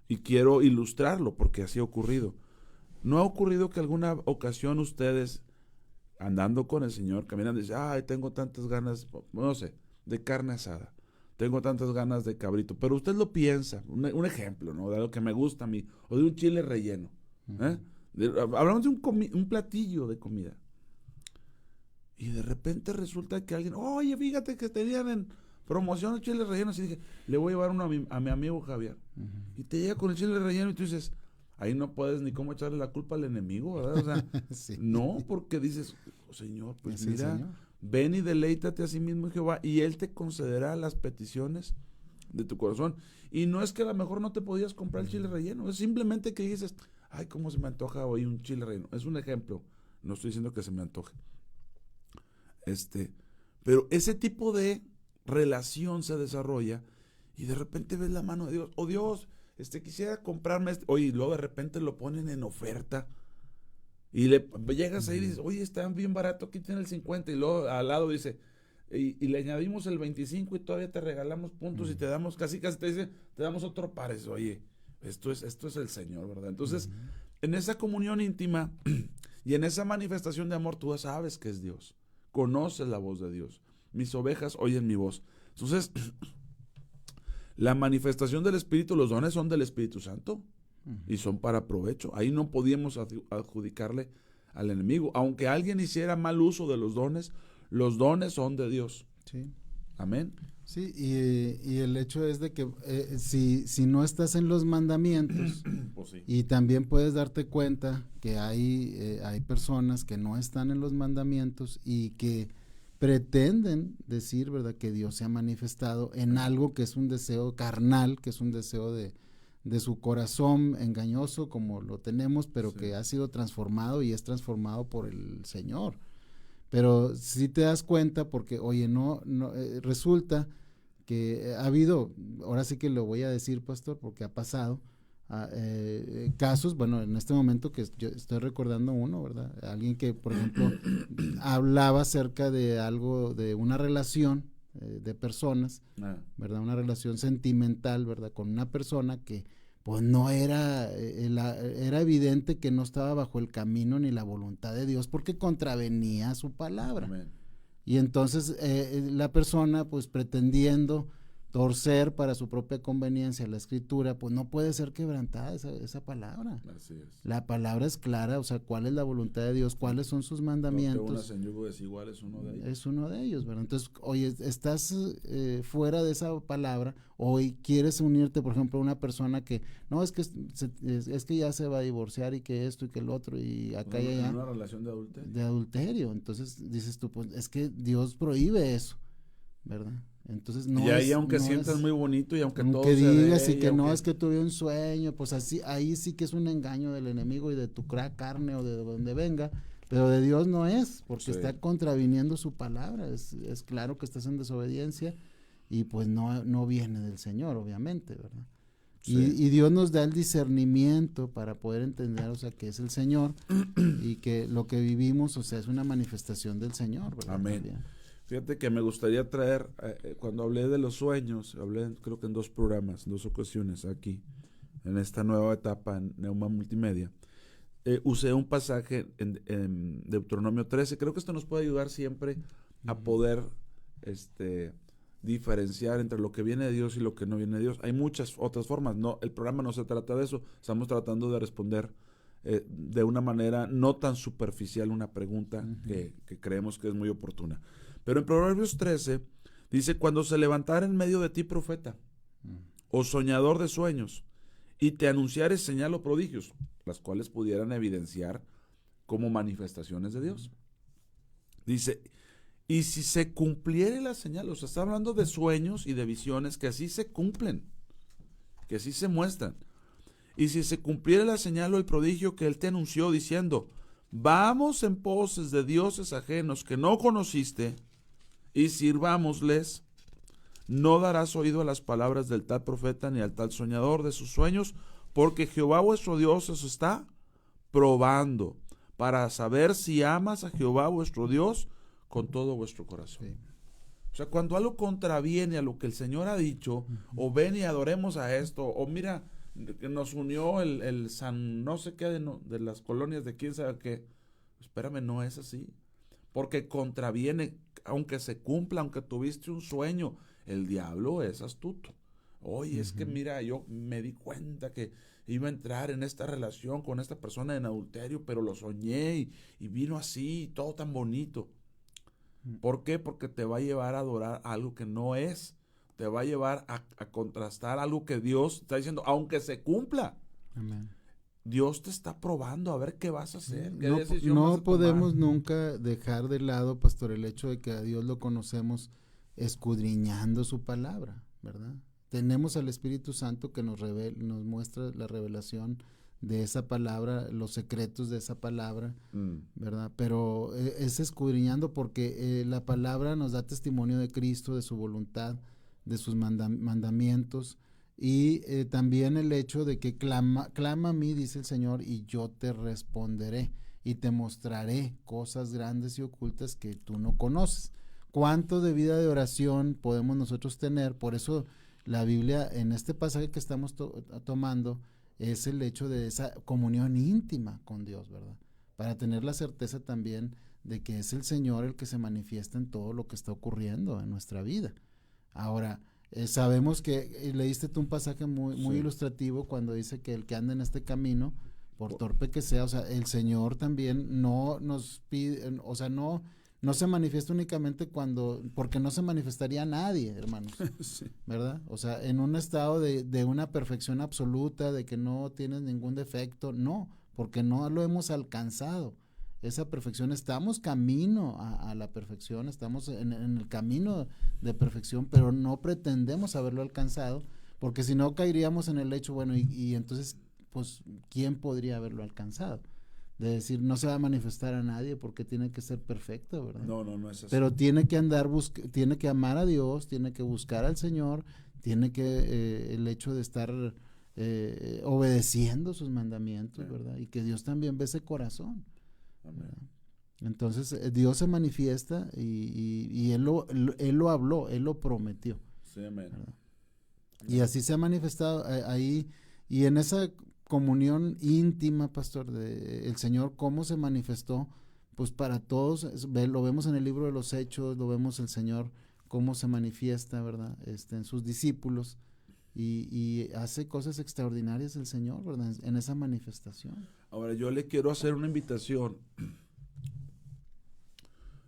y quiero ilustrarlo porque así ha ocurrido. ¿No ha ocurrido que alguna ocasión ustedes, andando con el Señor, caminan y dicen: ay, tengo tantas ganas, no sé, de carne asada, tengo tantas ganas de cabrito? Pero usted lo piensa, un ejemplo, ¿no? De algo que me gusta a mí, o de un chile relleno. ¿Eh? Hablamos de un platillo de comida. Y de repente resulta que alguien: oye, fíjate que tenían en promoción el chile relleno. Y dije: le voy a llevar uno a mi amigo Javier. Uh-huh. Y te llega con el chile relleno y tú dices: ahí no puedes ni cómo echarle la culpa al enemigo, ¿verdad? O sea, sí. No, porque dices: oh, Señor, pues ¿es mira, Señor? Ven y deleítate a sí mismo, Jehová, y Él te concederá las peticiones de tu corazón. Y no es que a lo mejor no te podías comprar el chile relleno, es simplemente que dices: ay, cómo se me antoja hoy un chile relleno. Es un ejemplo, no estoy diciendo que se me antoje. Pero ese tipo de relación se desarrolla y de repente ves la mano de Dios. Oh, Dios, quisiera comprarme oye, y luego de repente lo ponen en oferta y le llegas ahí y dices: oye, está bien barato, aquí tiene el 50, y luego al lado dice y le añadimos el 25 y todavía te regalamos puntos y te damos casi te dice, te damos otro par. Oye, esto es el Señor, ¿verdad? Entonces, en esa comunión íntima y en esa manifestación de amor, tú sabes que es Dios, conoces la voz de Dios. Mis ovejas oyen mi voz. Entonces, la manifestación del Espíritu, los dones son del Espíritu Santo y son para provecho. Ahí no podíamos adjudicarle al enemigo. Aunque alguien hiciera mal uso de los dones son de Dios. Sí. Amén. Sí, y el hecho es de que si no estás en los mandamientos, pues sí. Y también puedes darte cuenta que hay personas que no están en los mandamientos y que pretenden decir, ¿verdad?, que Dios se ha manifestado en algo que es un deseo carnal, que es un deseo de de su corazón engañoso como lo tenemos, pero Sí. que ha sido transformado y es transformado por el Señor. Pero si te das cuenta, porque oye, resulta que ha habido, ahora sí que lo voy a decir, pastor, porque ha pasado, casos, bueno, en este momento que yo estoy recordando uno, ¿verdad? Alguien que, por ejemplo, hablaba acerca de algo, de una relación de personas, ¿verdad? Una relación sentimental, ¿verdad? Con una persona que, pues no era, era evidente que no estaba bajo el camino ni la voluntad de Dios porque contravenía su palabra. Amén. Y entonces la persona, pues pretendiendo torcer para su propia conveniencia la escritura, pues no puede ser quebrantada esa palabra. Así es. La palabra es clara, o sea, cuál es la voluntad de Dios, cuáles son sus mandamientos. No te unas en yugo desigual, es uno de ellos. Es uno de ellos, ¿verdad? Entonces, oye, estás fuera de esa palabra, o quieres unirte, por ejemplo, a una persona que, no, es que ya se va a divorciar y que esto y que el otro y acá y allá. Una relación de adulterio. De adulterio. Entonces dices tú, pues es que Dios prohíbe eso, ¿verdad? Entonces no. Y ahí, aunque sientas muy bonito y aunque todo se digas dé, y que no, es que tuve un sueño, pues así, ahí sí que es un engaño del enemigo y de tu carne o de donde venga, pero de Dios no es, porque está contraviniendo su palabra, es claro que estás en desobediencia y pues no viene del Señor, obviamente, ¿verdad? Sí. Y Dios nos da el discernimiento para poder entender, o sea, que es el Señor y que lo que vivimos, o sea, es una manifestación del Señor, ¿verdad? Amén. También. Fíjate que me gustaría traer, cuando hablé de los sueños, hablé creo que en 2 programas, en 2 ocasiones aquí, en esta nueva etapa en Neuma Multimedia, usé un pasaje en Deuteronomio 13, creo que esto nos puede ayudar siempre a poder diferenciar entre lo que viene de Dios y lo que no viene de Dios. Hay muchas otras formas, no, el programa no se trata de eso, estamos tratando de responder de una manera no tan superficial una pregunta que creemos que es muy oportuna. Pero en Proverbios 13 dice, cuando se levantara en medio de ti profeta o soñador de sueños y te anunciares señal o prodigios, las cuales pudieran evidenciar como manifestaciones de Dios. Dice, y si se cumpliere la señal, o sea, está hablando de sueños y de visiones que así se cumplen, que así se muestran. Y si se cumpliere la señal o el prodigio que él te anunció diciendo, vamos en poses de dioses ajenos que no conociste y sirvámosles, no darás oído a las palabras del tal profeta ni al tal soñador de sus sueños, porque Jehová vuestro Dios os está probando para saber si amas a Jehová vuestro Dios con todo vuestro corazón. Sí. O sea, cuando algo contraviene a lo que el Señor ha dicho, o ven y adoremos a esto, o mira, que nos unió el San no sé qué de las colonias de quién sabe qué, espérame, no es así, porque contraviene, aunque se cumpla, aunque tuviste un sueño, el diablo es astuto. Oye, es que mira, yo me di cuenta que iba a entrar en esta relación con esta persona en adulterio, pero lo soñé y vino así, todo tan bonito. ¿Por qué? Porque te va a llevar a adorar algo que no es, te va a llevar a contrastar algo que Dios está diciendo, aunque se cumpla. Amén. Dios te está probando a ver qué vas a hacer. No podemos nunca dejar de lado, pastor, el hecho de que a Dios lo conocemos escudriñando su palabra, ¿verdad? Tenemos al Espíritu Santo que nos muestra la revelación de esa palabra, los secretos de esa palabra, ¿verdad? Pero es escudriñando porque la palabra nos da testimonio de Cristo, de su voluntad, de sus mandamientos, y también el hecho de que clama a mí, dice el Señor, y yo te responderé y te mostraré cosas grandes y ocultas que tú no conoces. ¿Cuánto de vida de oración podemos nosotros tener? Por eso la Biblia, en este pasaje que estamos tomando, es el hecho de esa comunión íntima con Dios, ¿verdad? Para tener la certeza también de que es el Señor el que se manifiesta en todo lo que está ocurriendo en nuestra vida. Ahora, sabemos que leíste tú un pasaje muy ilustrativo cuando dice que el que anda en este camino, por torpe que sea, o sea, el Señor también no nos pide, o sea, no se manifiesta únicamente porque no se manifestaría nadie, hermanos, sí. ¿Verdad? O sea, en un estado de una perfección absoluta, de que no tienes ningún defecto, no, porque no lo hemos alcanzado. Esa perfección, estamos camino a la perfección, estamos en el camino de perfección, pero no pretendemos haberlo alcanzado, porque si no caeríamos en el hecho, bueno, y entonces, pues, ¿quién podría haberlo alcanzado? De decir, no se va a manifestar a nadie porque tiene que ser perfecto, ¿verdad? No es así. Pero tiene que tiene que amar a Dios, tiene que buscar al Señor, tiene que el hecho de estar obedeciendo sus mandamientos, ¿verdad? Y que Dios también ve ese corazón. Entonces Dios se manifiesta y él lo habló, Él lo prometió. Sí, amén. Y así se ha manifestado ahí, y en esa comunión íntima, pastor, de el Señor, cómo se manifestó, pues para todos, lo vemos en el libro de los Hechos, lo vemos el Señor, cómo se manifiesta, ¿verdad? En sus discípulos, y hace cosas extraordinarias el Señor, ¿verdad? En esa manifestación. Ahora, yo le quiero hacer una invitación.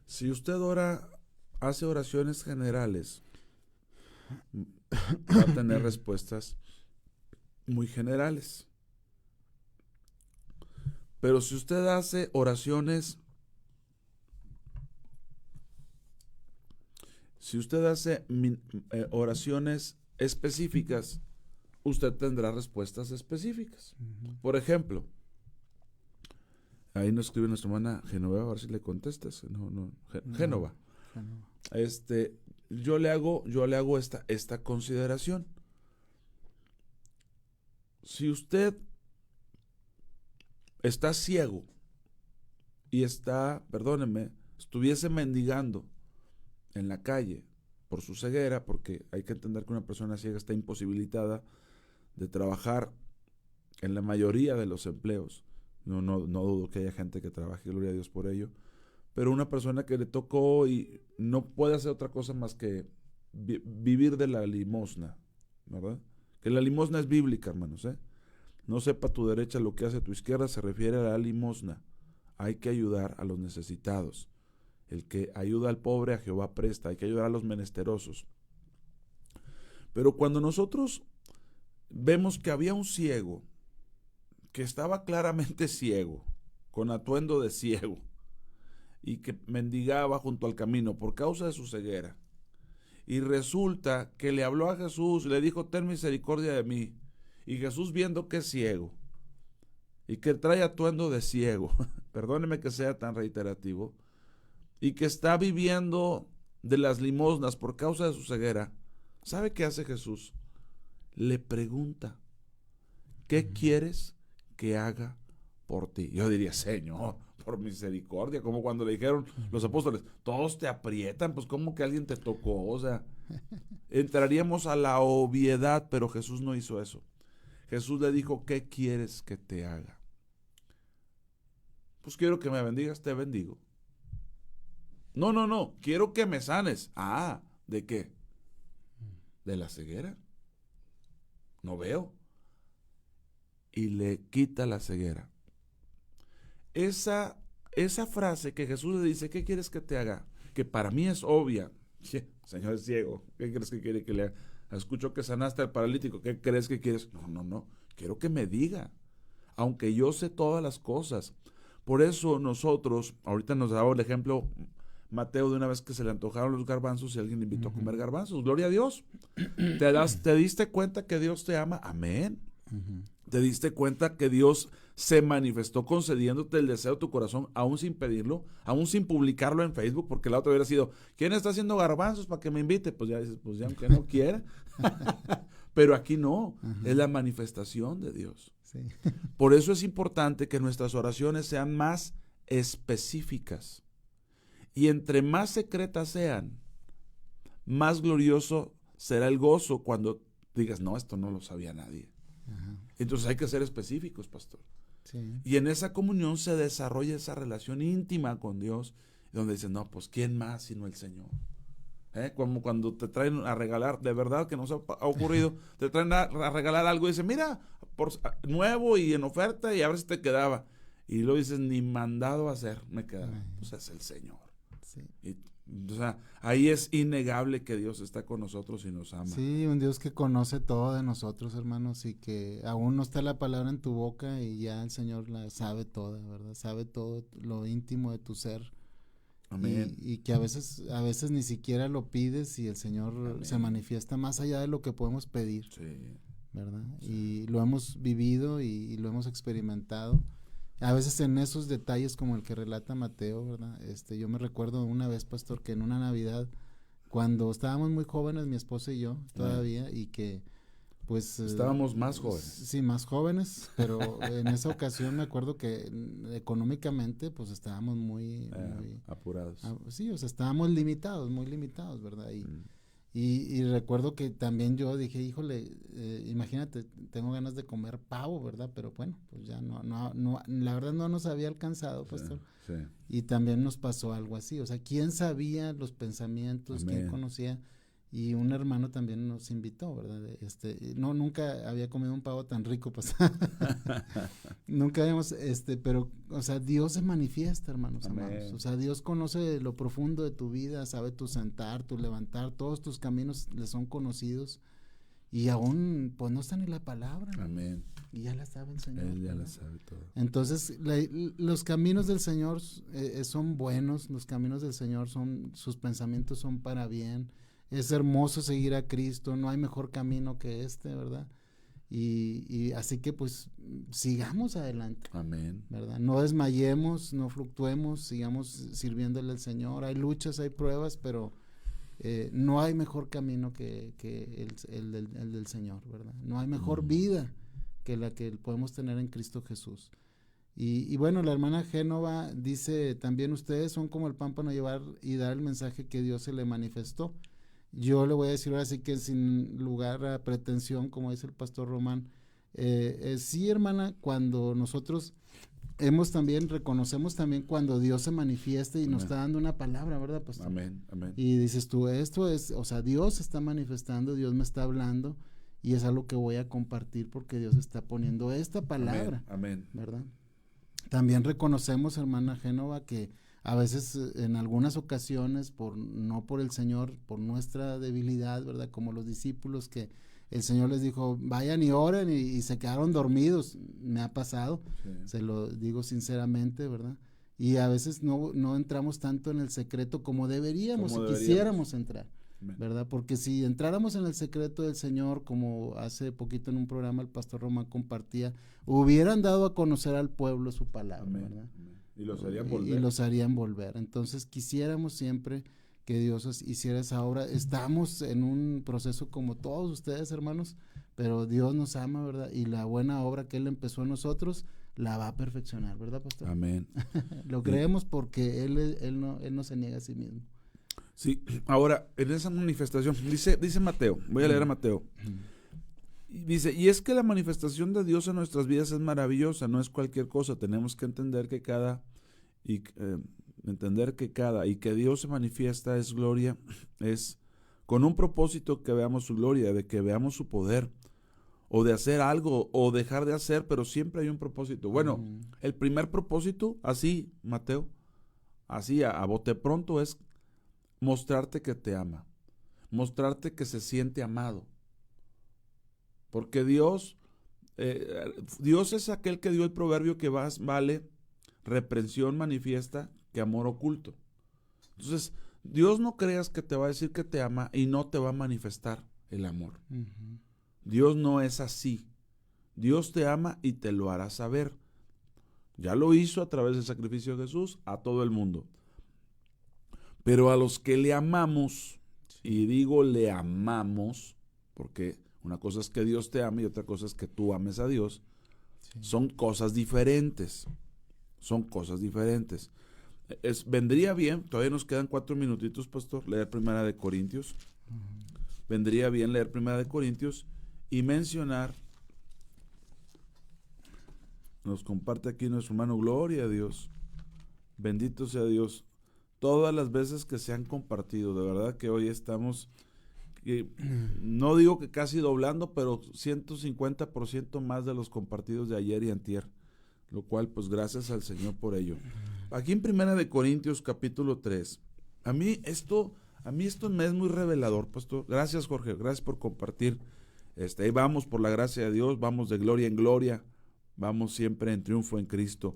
Si usted hace oraciones generales, va a tener respuestas muy generales. Pero si usted hace oraciones, oraciones específicas, usted tendrá respuestas específicas. Por ejemplo, ahí nos escribe nuestra hermana Genoveva, a ver si le contestas. Génova. Yo le hago esta consideración. Si usted está ciego y estuviese mendigando en la calle por su ceguera, porque hay que entender que una persona ciega está imposibilitada de trabajar en la mayoría de los empleos. No dudo que haya gente que trabaje, gloria a Dios por ello, pero una persona que le tocó y no puede hacer otra cosa más que vivir de la limosna, ¿verdad? Que la limosna es bíblica, hermanos, No sepa tu derecha lo que hace tu izquierda, se refiere a la limosna. Hay que ayudar a los necesitados. El que ayuda al pobre, a Jehová presta. Hay que ayudar a los menesterosos. Pero cuando nosotros vemos que había un ciego, que estaba claramente ciego, con atuendo de ciego, y que mendigaba junto al camino por causa de su ceguera, y resulta que le habló a Jesús y le dijo, ten misericordia de mí. Y Jesús, viendo que es ciego y que trae atuendo de ciego, perdóneme que sea tan reiterativo, y que está viviendo de las limosnas por causa de su ceguera, ¿sabe qué hace Jesús? Le pregunta, ¿qué quieres que haga por ti? Yo diría, Señor, por misericordia, como cuando le dijeron los apóstoles, todos te aprietan, pues como que alguien te tocó, o sea, entraríamos a la obviedad, pero Jesús no hizo eso. Jesús le dijo, ¿qué quieres que te haga? Pues quiero que me bendigas, te bendigo. No, quiero que me sanes. Ah, ¿de qué? De la ceguera. No veo. Y le quita la ceguera. Esa frase que Jesús le dice, ¿qué quieres que te haga? Que para mí es obvia. Señor es ciego, ¿qué crees que quiere que le haga? Escucho que sanaste al paralítico, ¿qué crees que quieres? No, quiero que me diga, aunque yo sé todas las cosas. Por eso nosotros, ahorita nos daba el ejemplo Mateo de una vez que se le antojaron los garbanzos y alguien le invitó a comer garbanzos, gloria a Dios. ¿Te diste cuenta que Dios te ama? Amén. ¿Te diste cuenta que Dios se manifestó concediéndote el deseo de tu corazón, aún sin pedirlo, aún sin publicarlo en Facebook? Porque la otra hubiera sido, ¿quién está haciendo garbanzos para que me invite? Pues ya dices, pues ya aunque no quiera. Pero aquí no, es la manifestación de Dios. Sí. Por eso es importante que nuestras oraciones sean más específicas. Y entre más secretas sean, más glorioso será el gozo cuando digas, no, esto no lo sabía nadie. Entonces hay que ser específicos, pastor. Sí. Y en esa comunión se desarrolla esa relación íntima con Dios, donde dicen, no, pues ¿quién más sino el Señor? Como cuando te traen a regalar, de verdad que nos ha ocurrido, te traen a regalar algo y dicen, mira, nuevo y en oferta y a ver si te quedaba. Y luego dices, ni mandado a hacer, me quedaba. Pues es el Señor. Sí. O sea, ahí es innegable que Dios está con nosotros y nos ama. Sí, un Dios que conoce todo de nosotros, hermanos, y que aún no está la palabra en tu boca y ya el Señor la sabe toda, ¿verdad? Sabe todo lo íntimo de tu ser. Amén. Y que a veces ni siquiera lo pides y el Señor se manifiesta más allá de lo que podemos pedir. Sí. ¿Verdad? Sí. Y lo hemos vivido y lo hemos experimentado. A veces en esos detalles como el que relata Mateo, ¿verdad? Yo me recuerdo una vez, pastor, que en una Navidad, cuando estábamos muy jóvenes, mi esposa y yo todavía, y que pues... Estábamos más jóvenes. Sí, más jóvenes, pero en esa ocasión me acuerdo que económicamente pues estábamos muy apurados. Sí, o sea, estábamos limitados, muy limitados, ¿verdad? Y recuerdo que también yo dije, híjole, imagínate, tengo ganas de comer pavo, ¿verdad? Pero bueno, pues ya no, la verdad no nos había alcanzado, pastor. Sí. Y también nos pasó algo así, o sea, ¿quién sabía los pensamientos? Amén. ¿Quién conocía? Y un hermano también nos invitó, ¿verdad? Nunca había comido un pavo tan rico, pues. Nunca habíamos, pero, o sea, Dios se manifiesta, hermanos amados. O sea, Dios conoce lo profundo de tu vida, sabe tu sentar, tu levantar, todos tus caminos le son conocidos. Y aún, pues no está ni la palabra. Amén. Y ya la sabe el Señor. Él ya la sabe todo. Entonces, los caminos del Señor son buenos, los caminos del Señor sus pensamientos son para bien. Es hermoso seguir a Cristo, no hay mejor camino que ¿verdad? Y así que pues sigamos adelante. Amén. ¿Verdad? No desmayemos, no fluctuemos, sigamos sirviéndole al Señor. Hay luchas, hay pruebas, pero no hay mejor camino que el del Señor, ¿verdad? No hay mejor vida que la que podemos tener en Cristo Jesús. Y bueno, la hermana Génova dice, también ustedes son como el pámpano llevar y dar el mensaje que Dios se le manifestó. Yo le voy a decir ahora sí que sin lugar a pretensión, como dice el pastor Román, sí, hermana, cuando nosotros reconocemos también cuando Dios se manifiesta y nos está dando una palabra, ¿verdad, pastor? Amén, amén. Y dices tú, esto es, o sea, Dios se está manifestando, Dios me está hablando y es algo que voy a compartir porque Dios está poniendo esta palabra. Amén. ¿Verdad? También reconocemos, hermana Génova, que a veces en algunas ocasiones, no por el Señor, por nuestra debilidad, ¿verdad? Como los discípulos que el Señor les dijo, vayan y oren y se quedaron dormidos. Me ha pasado, se lo digo sinceramente, ¿verdad? Y a veces no entramos tanto en el secreto como deberíamos y quisiéramos entrar, ¿verdad? Porque si entráramos en el secreto del Señor, como hace poquito en un programa el pastor Román compartía, hubieran dado a conocer al pueblo su palabra, ¿verdad? Y los harían volver. Y los harían volver. Entonces quisiéramos siempre que Dios hiciera esa obra. Estamos en un proceso como todos ustedes, hermanos, pero Dios nos ama, ¿verdad? Y la buena obra que Él empezó en nosotros, la va a perfeccionar, ¿verdad, pastor? Amén. Lo creemos porque Él no se niega a sí mismo. Sí, ahora, en esa manifestación, dice Mateo, voy a leer a Mateo. Dice, y es que la manifestación de Dios en nuestras vidas es maravillosa, no es cualquier cosa, tenemos que entender que que Dios se manifiesta es gloria, es con un propósito que veamos su gloria, de que veamos su poder, o de hacer algo, o dejar de hacer, pero siempre hay un propósito. Bueno, el primer propósito, así, Mateo, así a bote pronto, es mostrarte que te ama, mostrarte que se siente amado. Porque Dios es aquel que dio el proverbio que vale reprensión manifiesta que amor oculto. Entonces, Dios no creas que te va a decir que te ama y no te va a manifestar el amor. Dios no es así. Dios te ama y te lo hará saber. Ya lo hizo a través del sacrificio de Jesús a todo el mundo. Pero a los que le amamos, y digo le amamos, porque una cosa es que Dios te ame y otra cosa es que tú ames a Dios. Son cosas diferentes. Son cosas diferentes. Vendría bien, todavía nos quedan 4 minutitos, pastor, leer Primera de Corintios. Vendría bien leer Primera de Corintios y mencionar, nos comparte aquí nuestro hermano, gloria a Dios. Bendito sea Dios. Todas las veces que se han compartido, de verdad que hoy estamos... no digo que casi doblando, pero 150% más de los compartidos de ayer y antier, lo cual pues gracias al Señor por ello. Aquí en Primera de Corintios capítulo 3, a mí esto me es muy revelador, pastor. Gracias, Jorge, gracias por compartir. Ahí vamos por la gracia de Dios, vamos de gloria en gloria, vamos siempre en triunfo en Cristo.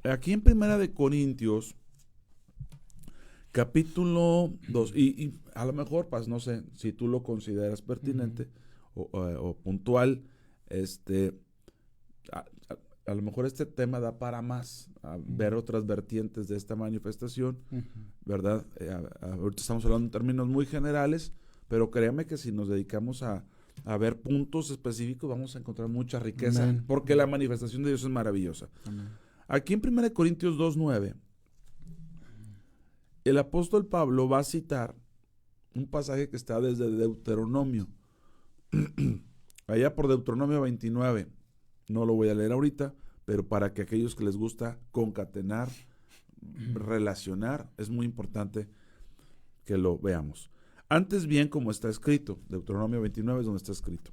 Aquí en Primera de Corintios capítulo 2, y a lo mejor, pues no sé, si tú lo consideras pertinente o puntual, a lo mejor este tema da para más, ver otras vertientes de esta manifestación, ¿verdad? Ahorita estamos hablando en términos muy generales, pero créame que si nos dedicamos a ver puntos específicos, vamos a encontrar mucha riqueza, Amén. porque la manifestación de Dios es maravillosa. Amén. Aquí en 1 Corintios 2:9, el apóstol Pablo va a citar un pasaje que está desde Deuteronomio, allá por Deuteronomio 29. No lo voy a leer ahorita, pero para que aquellos que les gusta concatenar, relacionar, es muy importante que lo veamos. Antes bien, como está escrito, Deuteronomio 29 es donde está escrito,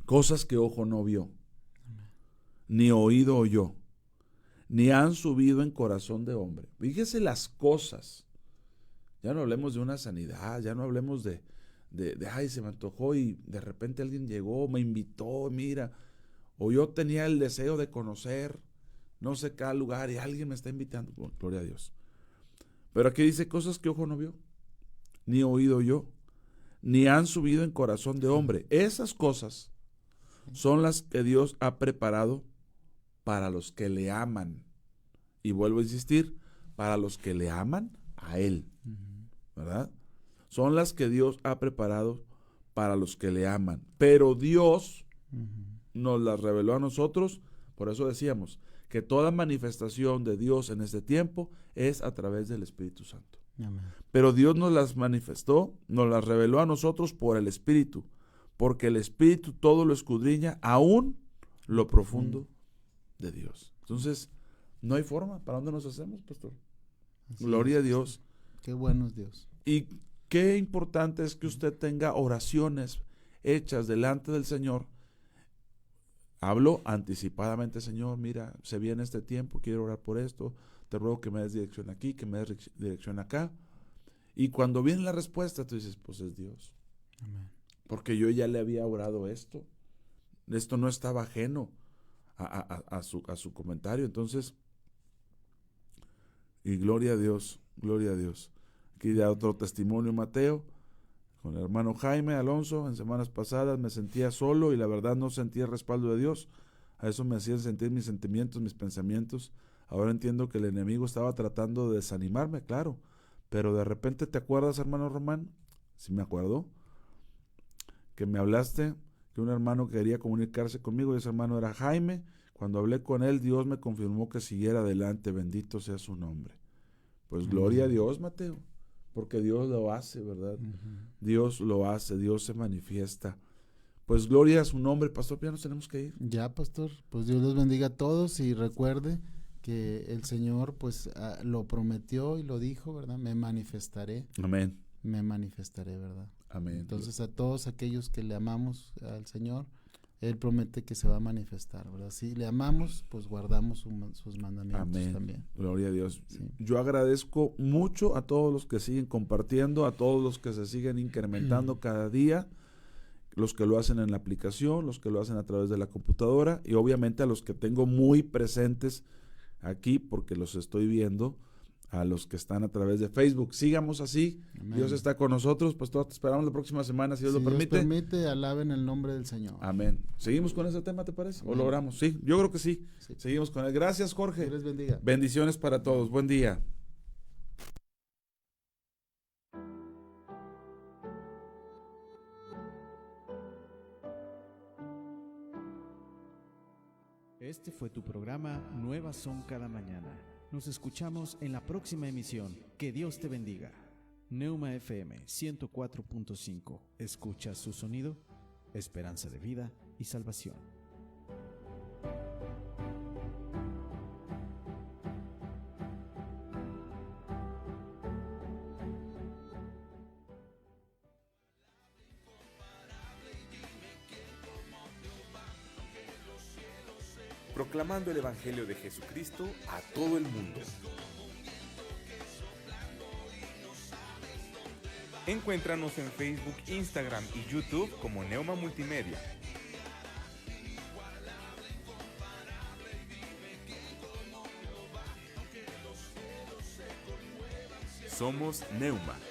cosas que ojo no vio, ni oído oyó, ni han subido en corazón de hombre. Fíjese las cosas. Ya no hablemos de una sanidad, ya no hablemos de ay, se me antojó y de repente alguien llegó, me invitó, mira, o yo tenía el deseo de conocer no sé cada lugar y alguien me está invitando. Bueno, gloria a Dios. Pero aquí dice cosas que ojo no vio, ni oído yo, ni han subido en corazón de hombre. Esas cosas son las que Dios ha preparado para los que le aman. Y vuelvo a insistir, para los que le aman a Él, ¿verdad? Son las que Dios ha preparado para los que le aman. Pero Dios nos las reveló a nosotros. Por eso decíamos que toda manifestación de Dios en este tiempo es a través del Espíritu Santo. Amén. Pero Dios nos las manifestó, nos las reveló a nosotros por el Espíritu, porque el Espíritu todo lo escudriña, aún lo profundo de Dios. Entonces, no hay forma. ¿Para dónde nos hacemos, pastor? Así Gloria es. a Dios. Qué bueno es Dios. Y qué importante es que usted tenga oraciones hechas delante del Señor. Hablo anticipadamente, Señor, mira, se viene este tiempo, quiero orar por esto, te ruego que me des dirección aquí, que me des dirección acá. Y cuando viene la respuesta, tú dices, pues es Dios. Amén. Porque yo ya le había orado esto. Esto no estaba ajeno a su comentario. Entonces, y gloria a Dios, gloria a Dios. Aquí da otro testimonio Mateo, con el hermano Jaime Alonso. En semanas pasadas me sentía solo y la verdad no sentía el respaldo de Dios. A eso me hacían sentir mis sentimientos, mis pensamientos. Ahora entiendo que el enemigo estaba tratando de desanimarme, claro. Pero de repente, ¿te acuerdas, hermano Román? Sí me acuerdo. Que me hablaste, que un hermano quería comunicarse conmigo y ese hermano era Jaime. Cuando hablé con él, Dios me confirmó que siguiera adelante. Bendito sea su nombre. Pues gloria a Dios, Mateo. Porque Dios lo hace, ¿verdad? Dios lo hace, Dios se manifiesta. Pues gloria a su nombre. Pastor, ya nos tenemos que ir. Ya, pastor, pues Dios los bendiga a todos y recuerde que el Señor pues lo prometió y lo dijo, ¿verdad? Me manifestaré. Amén. Me manifestaré, ¿verdad? Amén. Entonces a todos aquellos que le amamos al Señor, Él promete que se va a manifestar, ¿verdad? Si le amamos, pues guardamos sus mandamientos. Amén. También. Gloria a Dios. Sí. Yo agradezco mucho a todos los que siguen compartiendo, a todos los que se siguen incrementando cada día, los que lo hacen en la aplicación, los que lo hacen a través de la computadora y obviamente a los que tengo muy presentes aquí porque los estoy viendo, a los que están a través de Facebook. Sigamos así. Amén. Dios está con nosotros. Pastor, te esperamos la próxima semana, si Dios Si lo permite. Dios permite, alaben el nombre del Señor. Amén. ¿Seguimos con ese tema, te parece? Amén. ¿O logramos? Sí, yo creo que sí. Sí. Seguimos con él. Gracias, Jorge. Dios les bendiga. Bendiciones para todos. Buen día. Este fue tu programa Nuevas son cada mañana. Nos escuchamos en la próxima emisión. Que Dios te bendiga. Neuma FM 104.5. Escucha su sonido, esperanza de vida y salvación. Proclamando el Evangelio de Jesucristo a todo el mundo. Encuéntranos en Facebook, Instagram y YouTube como Neuma Multimedia. Somos Neuma.